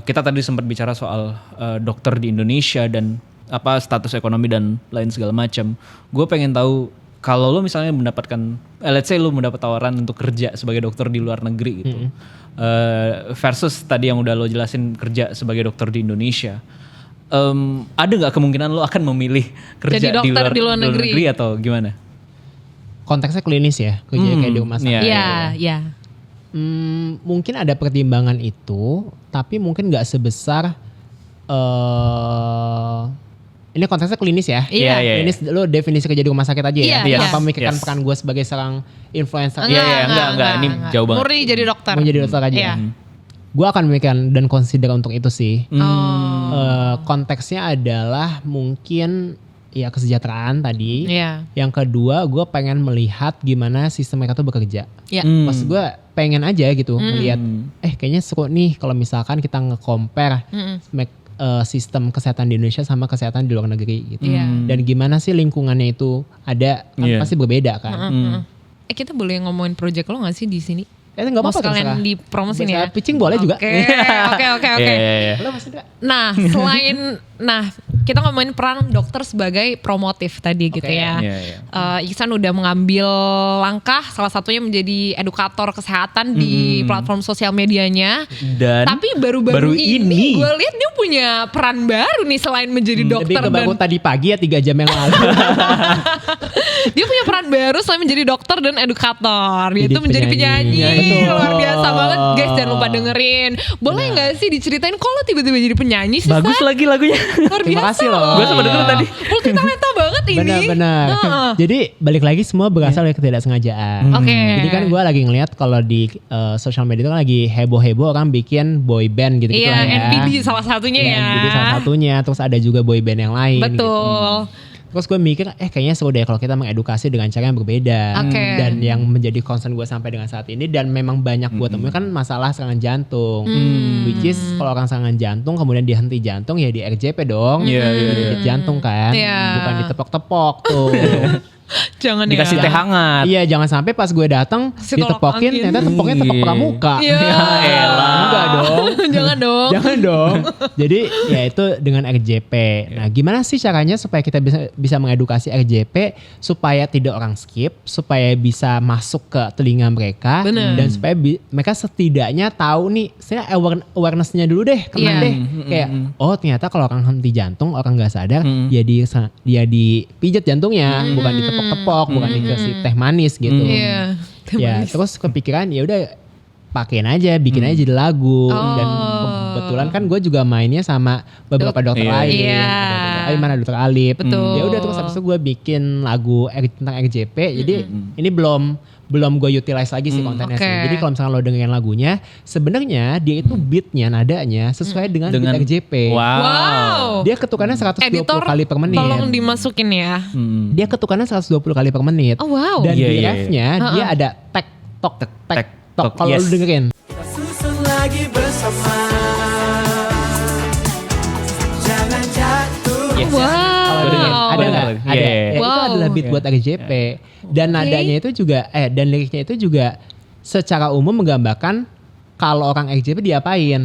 Kita tadi sempat bicara soal dokter di Indonesia dan apa status ekonomi dan lain segala macam. Gue pengen tahu kalau lo misalnya mendapatkan, let's say lo mendapat tawaran untuk kerja sebagai dokter di luar negeri gitu, versus tadi yang udah lo jelasin kerja sebagai dokter di Indonesia. Ada nggak kemungkinan lo akan memilih kerja jadi dokter di luar negeri atau gimana? Konteksnya klinis ya, kerja kayak di rumah sakit. Iya. Mungkin ada pertimbangan itu, tapi mungkin nggak sebesar. Ini konteksnya klinis ya. Klinis lo definisi kerja di rumah sakit aja ya. Tanpa memikirkan peran gue sebagai seorang influencer. Enggak. Ini jauh banget. Murni jadi dokter. Mau jadi dokter aja. Gue akan memikirkan dan consider untuk itu sih. Konteksnya adalah mungkin ya kesejahteraan tadi. Yang kedua gue pengen melihat gimana sistem mereka tuh bekerja. Maksud gue pengen aja gitu melihat kayaknya seru nih kalau misalkan kita nge-compare sistem kesehatan di Indonesia sama kesehatan di luar negeri gitu. Dan gimana sih lingkungannya itu ada kan pasti berbeda kan. Kita boleh ngomongin project lo gak sih di sini? Nggak apa-apa sekalian dipromosin ya. Pitching boleh juga. Oke. Nah, kita ngomongin peran dokter sebagai promotif tadi gitu ya. Iksan udah mengambil langkah salah satunya menjadi edukator kesehatan di platform sosial medianya. Dan tapi baru-baru ini gue lihat dia punya peran baru nih selain menjadi dokter. Lebih baru tadi pagi ya 3 jam yang lalu. Dia punya peran baru selain menjadi dokter dan edukator. Yaitu menjadi penyanyi. Luar biasa banget guys, jangan lupa dengerin. Boleh gak sih diceritain kok lo tiba-tiba jadi penyanyi sih? Bagus lagi lagunya. Luar biasa. Terima kasih loh. Gue sempat denger tadi. Multi-talenta banget ini. Benar. Jadi balik lagi semua berasal dari ketidaksengajaan. Jadi kan gue lagi ngeliat kalau di social media itu kan lagi heboh-heboh orang bikin boy band gitu lah ya. NPD salah satunya ya. NPD salah satunya. Terus ada juga boy band yang lain. Betul. Gitu. Terus gue mikir kayaknya seru deh kalau kita mengedukasi dengan cara yang berbeda. Dan yang menjadi concern gue sampai dengan saat ini dan memang banyak gue temuin kan masalah serangan jantung. Which is kalau orang serangan jantung kemudian dia henti jantung ya di RJP dong. Di jantung kan. Bukan ditepok-tepok tuh. Jangan dikasih teh hangat. Iya, jangan sampai pas gue datang ditepokin ternyata tepoknya tepok pramuka. Enggak dong. Jangan dong. Jadi ya itu dengan RJP. Nah, gimana sih caranya supaya kita bisa mengedukasi RJP supaya tidak orang skip, supaya bisa masuk ke telinga mereka dan supaya mereka setidaknya tahu nih, saya awareness-nya dulu deh, kena deh. Kayak ternyata kalau orang henti jantung, orang nggak sadar dia dipijat jantungnya, bukan ditepok-tepok, bukan dikasih teh manis gitu. Ya terus kepikiran ya udah pakein aja, bikin aja jadi lagu. Dan kebetulan kan gue juga mainnya sama beberapa dokter lain. Mana dokter Alip. Ya udah terus habis itu gue bikin lagu tentang RJP. Jadi ini belum gue utilize lagi sih kontennya sih. Jadi kalau misalnya lo dengerin lagunya, sebenarnya dia itu beatnya, nadanya sesuai dengan beat RJP. Wow. Dia ketukannya 120 kali per menit. Tolong dimasukin ya. Dia ketukannya 120 kali per menit. Oh wow. Dan di refnya dia ada tag tok kalau lu dengerin. Kita susun lagi bersama. Jangan jatuh. Yes. Wow. Ada nggak? Ada. Ya, Wow. itu adalah beat buat RJP. Dan nadanya itu juga dan liriknya itu juga secara umum menggambarkan kalau orang RJP diapain.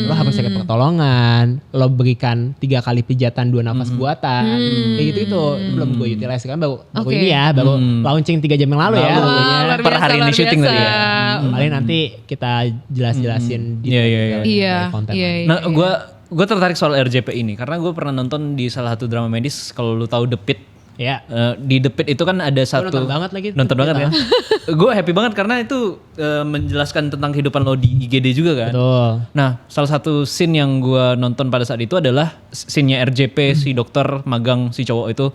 Lo harus cari pertolongan, lo berikan 3 kali pijatan 2 nafas buatan. Kayak gitu itu belum gue utilize kan baru ini ya, baru launching 3 jam yang lalu ya. Luar Per hari ini syuting tadi ya. Paling nanti kita jelas-jelasin di konten. Iya. Nah, gue tertarik soal RJP ini karena gue pernah nonton di salah satu drama medis, kalau lu tahu The Pitt. Ya. Di The Pitt itu kan ada satu. Nonton banget lagi. Nonton banget ya. Gue happy banget karena itu menjelaskan tentang kehidupan lo di IGD juga kan. Betul. Nah, salah satu scene yang gue nonton pada saat itu adalah scene-nya RJP si dokter magang si cowok itu.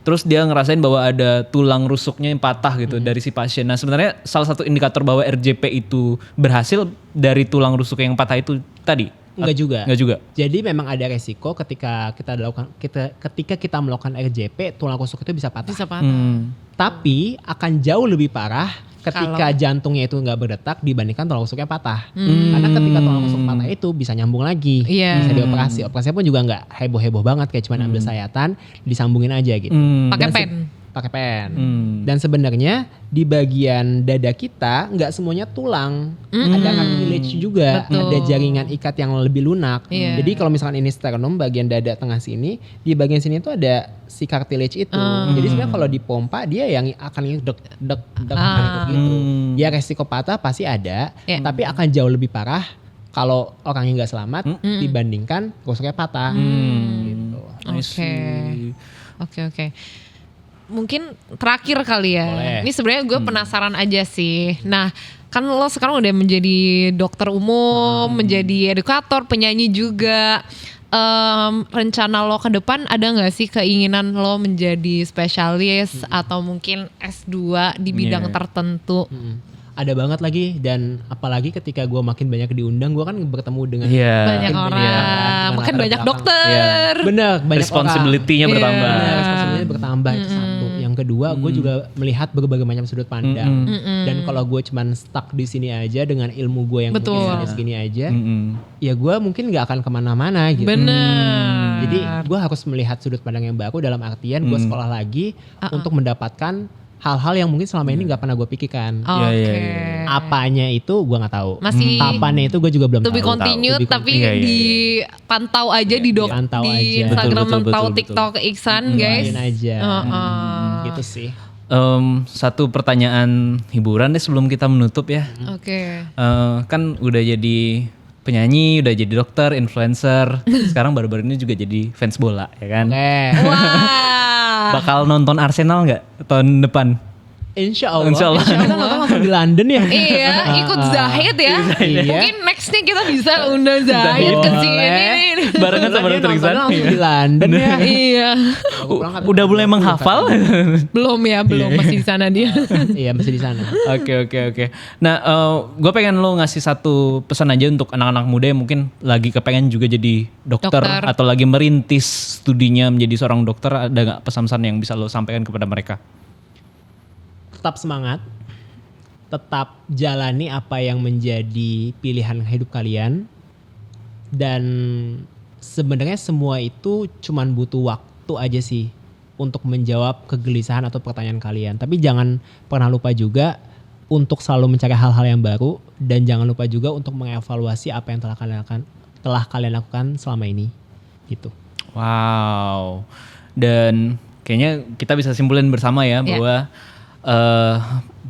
Terus dia ngerasain bahwa ada tulang rusuknya yang patah gitu dari si pasien. Nah, sebenarnya salah satu indikator bahwa RJP itu berhasil dari tulang rusuk yang patah itu tadi. Enggak juga. Jadi memang ada resiko ketika kita melakukan RJP, tulang rusuk itu bisa patah. Tapi akan jauh lebih parah ketika jantungnya itu nggak berdetak dibandingkan tulang rusuknya patah. Karena ketika tulang rusuk patah itu bisa nyambung lagi, bisa dioperasi. Operasinya pun juga nggak heboh-heboh banget, kayak cuma ambil sayatan, disambungin aja gitu. Pakai pen. Dan sebenarnya di bagian dada kita nggak semuanya tulang, ada cartilage juga, ada jaringan ikat yang lebih lunak. Jadi kalau misalkan ini sternum bagian dada tengah sini, di bagian sini tuh ada si cartilage itu. Jadi sebenarnya kalau dipompa dia yang akan dek gitu. Ya resiko patah pasti ada, tapi akan jauh lebih parah kalau orangnya nggak selamat dibandingkan rusuknya patah. Gitu. Oke. Mungkin terakhir kali ya. Boleh. Ini sebenarnya gue penasaran aja sih. Nah, kan lo sekarang udah menjadi dokter umum, menjadi edukator, penyanyi juga. Rencana lo ke depan ada nggak sih keinginan lo menjadi spesialis atau mungkin S2 di bidang tertentu? Ada banget lagi, dan apalagi ketika gue makin banyak diundang, gue kan bertemu dengan banyak orang, makin banyak dokter. Bener, banyak responsibility-nya bertambah. Responsibility bertambah itu satu. Yang kedua, gue juga melihat berbagai macam sudut pandang. Dan kalau gue cuman stuck di sini aja dengan ilmu gue yang mungkin segini aja, ya gue mungkin nggak akan kemana-mana gitu. Bener. Jadi gue harus melihat sudut pandang yang baru, dalam artian gue sekolah lagi untuk mendapatkan hal-hal yang mungkin selama ini nggak pernah gue pikirkan. Apanya itu gue nggak tahu. Masih kapannya itu gue juga belum tahu. To be continued, tapi dipantau aja di Instagram, pantau TikTok Iksan guys. Aja. Gitu sih. Satu pertanyaan hiburan deh sebelum kita menutup ya. Kan udah jadi penyanyi, udah jadi dokter, influencer. Sekarang baru-baru ini juga jadi fans bola ya kan. Bakal nonton Arsenal nggak tahun depan? Insya Allah. Kita nonton langsung di London ya. Iya, ikut Zahid ya. Mungkin nextnya kita bisa undang Zahid ke sini. Barengan sama Dokter Iksan. Langsung di London ya. Iya. Udah mulai menghafal? Belum masih di sana dia. Iya, masih di sana. Oke. Nah, gue pengen lo ngasih satu pesan aja untuk anak-anak muda yang mungkin lagi kepengen juga jadi dokter atau lagi merintis studinya menjadi seorang dokter. Ada nggak pesan-pesan yang bisa lo sampaikan kepada mereka? Tetap semangat, tetap jalani apa yang menjadi pilihan hidup kalian, dan sebenarnya semua itu cuman butuh waktu aja sih untuk menjawab kegelisahan atau pertanyaan kalian. Tapi jangan pernah lupa juga untuk selalu mencari hal-hal yang baru, dan jangan lupa juga untuk mengevaluasi apa yang telah kalian lakukan selama ini gitu. Wow. Dan kayaknya kita bisa simpulin bersama ya bahwa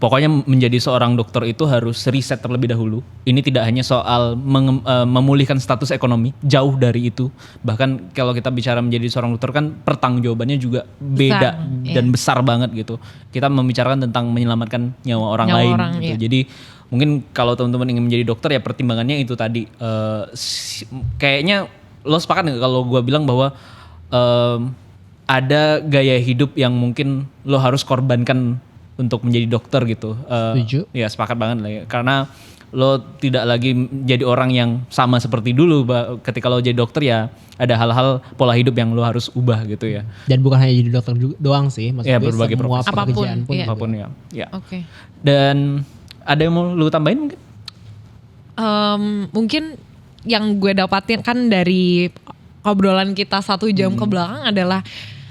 pokoknya menjadi seorang dokter itu harus riset terlebih dahulu. Ini tidak hanya soal memulihkan status ekonomi, jauh dari itu. Bahkan kalau kita bicara menjadi seorang dokter kan pertanggungjawabannya juga beda dan besar banget gitu. Kita membicarakan tentang menyelamatkan nyawa orang lain gitu. Jadi mungkin kalau teman-teman ingin menjadi dokter ya pertimbangannya itu tadi. Kayaknya lo sepakat nggak kalau gue bilang bahwa ada gaya hidup yang mungkin lo harus korbankan untuk menjadi dokter gitu. Setuju. Ya sepakat banget lah ya. Karena lo tidak lagi jadi orang yang sama seperti dulu. Ketika lo jadi dokter ya ada hal-hal pola hidup yang lo harus ubah gitu ya. Dan bukan hanya jadi dokter doang sih, maksudnya berbagai semua profesi. pekerjaan pun. Apapun ya. Oke. Dan ada yang mau lo tambahin mungkin? Mungkin yang gue dapatin kan dari obrolan kita 1 jam ke belakang adalah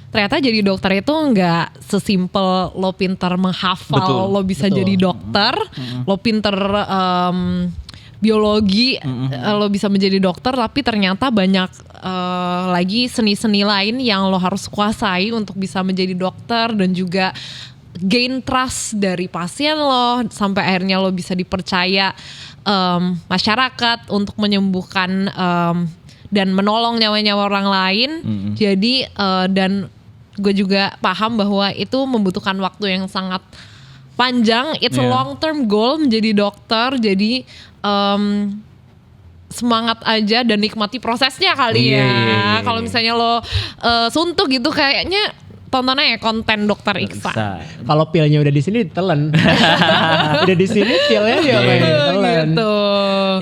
ternyata jadi dokter itu nggak sesimpel lo pinter menghafal, lo bisa jadi dokter, lo pinter biologi, lo bisa menjadi dokter, tapi ternyata banyak lagi seni-seni lain yang lo harus kuasai untuk bisa menjadi dokter dan juga gain trust dari pasien lo sampai akhirnya lo bisa dipercaya masyarakat untuk menyembuhkan dan menolong nyawa-nyawa orang lain. Jadi dan gue juga paham bahwa itu membutuhkan waktu yang sangat panjang. It's a long term goal menjadi dokter. Jadi semangat aja dan nikmati prosesnya kali ya. Kalau misalnya lo suntuk gitu kayaknya tontonnya ya konten Dokter Iksan. Kalau pilnya udah di sini ditelan. Udah di sini pilnya dia ditelan. Gitu.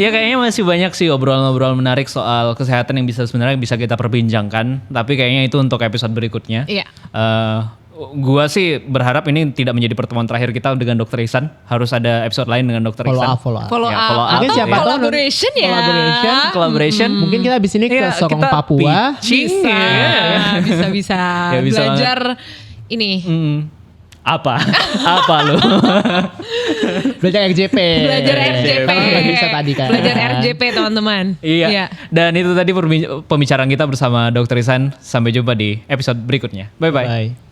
Ya kayaknya masih banyak sih obrolan-obrolan menarik soal kesehatan yang sebenarnya bisa kita perbincangkan. Tapi kayaknya itu untuk episode berikutnya. Iya. Gua sih berharap ini tidak menjadi pertemuan terakhir kita dengan Dokter Iksan. Harus ada episode lain dengan Dokter Iksan. Follow up. Follow up. Mungkin siapa tahu Collaboration ya. Collaboration. Mungkin kita abis ini ke Sorong Papua. Bisa. Ya, bisa belajar ini. Apa lu? Belajar RJP. Kalau bisa tadi kan. Belajar RJP teman-teman. Iya. Dan itu tadi pembicaraan kita bersama Dokter Iksan. Sampai jumpa di episode berikutnya. Bye. Bye.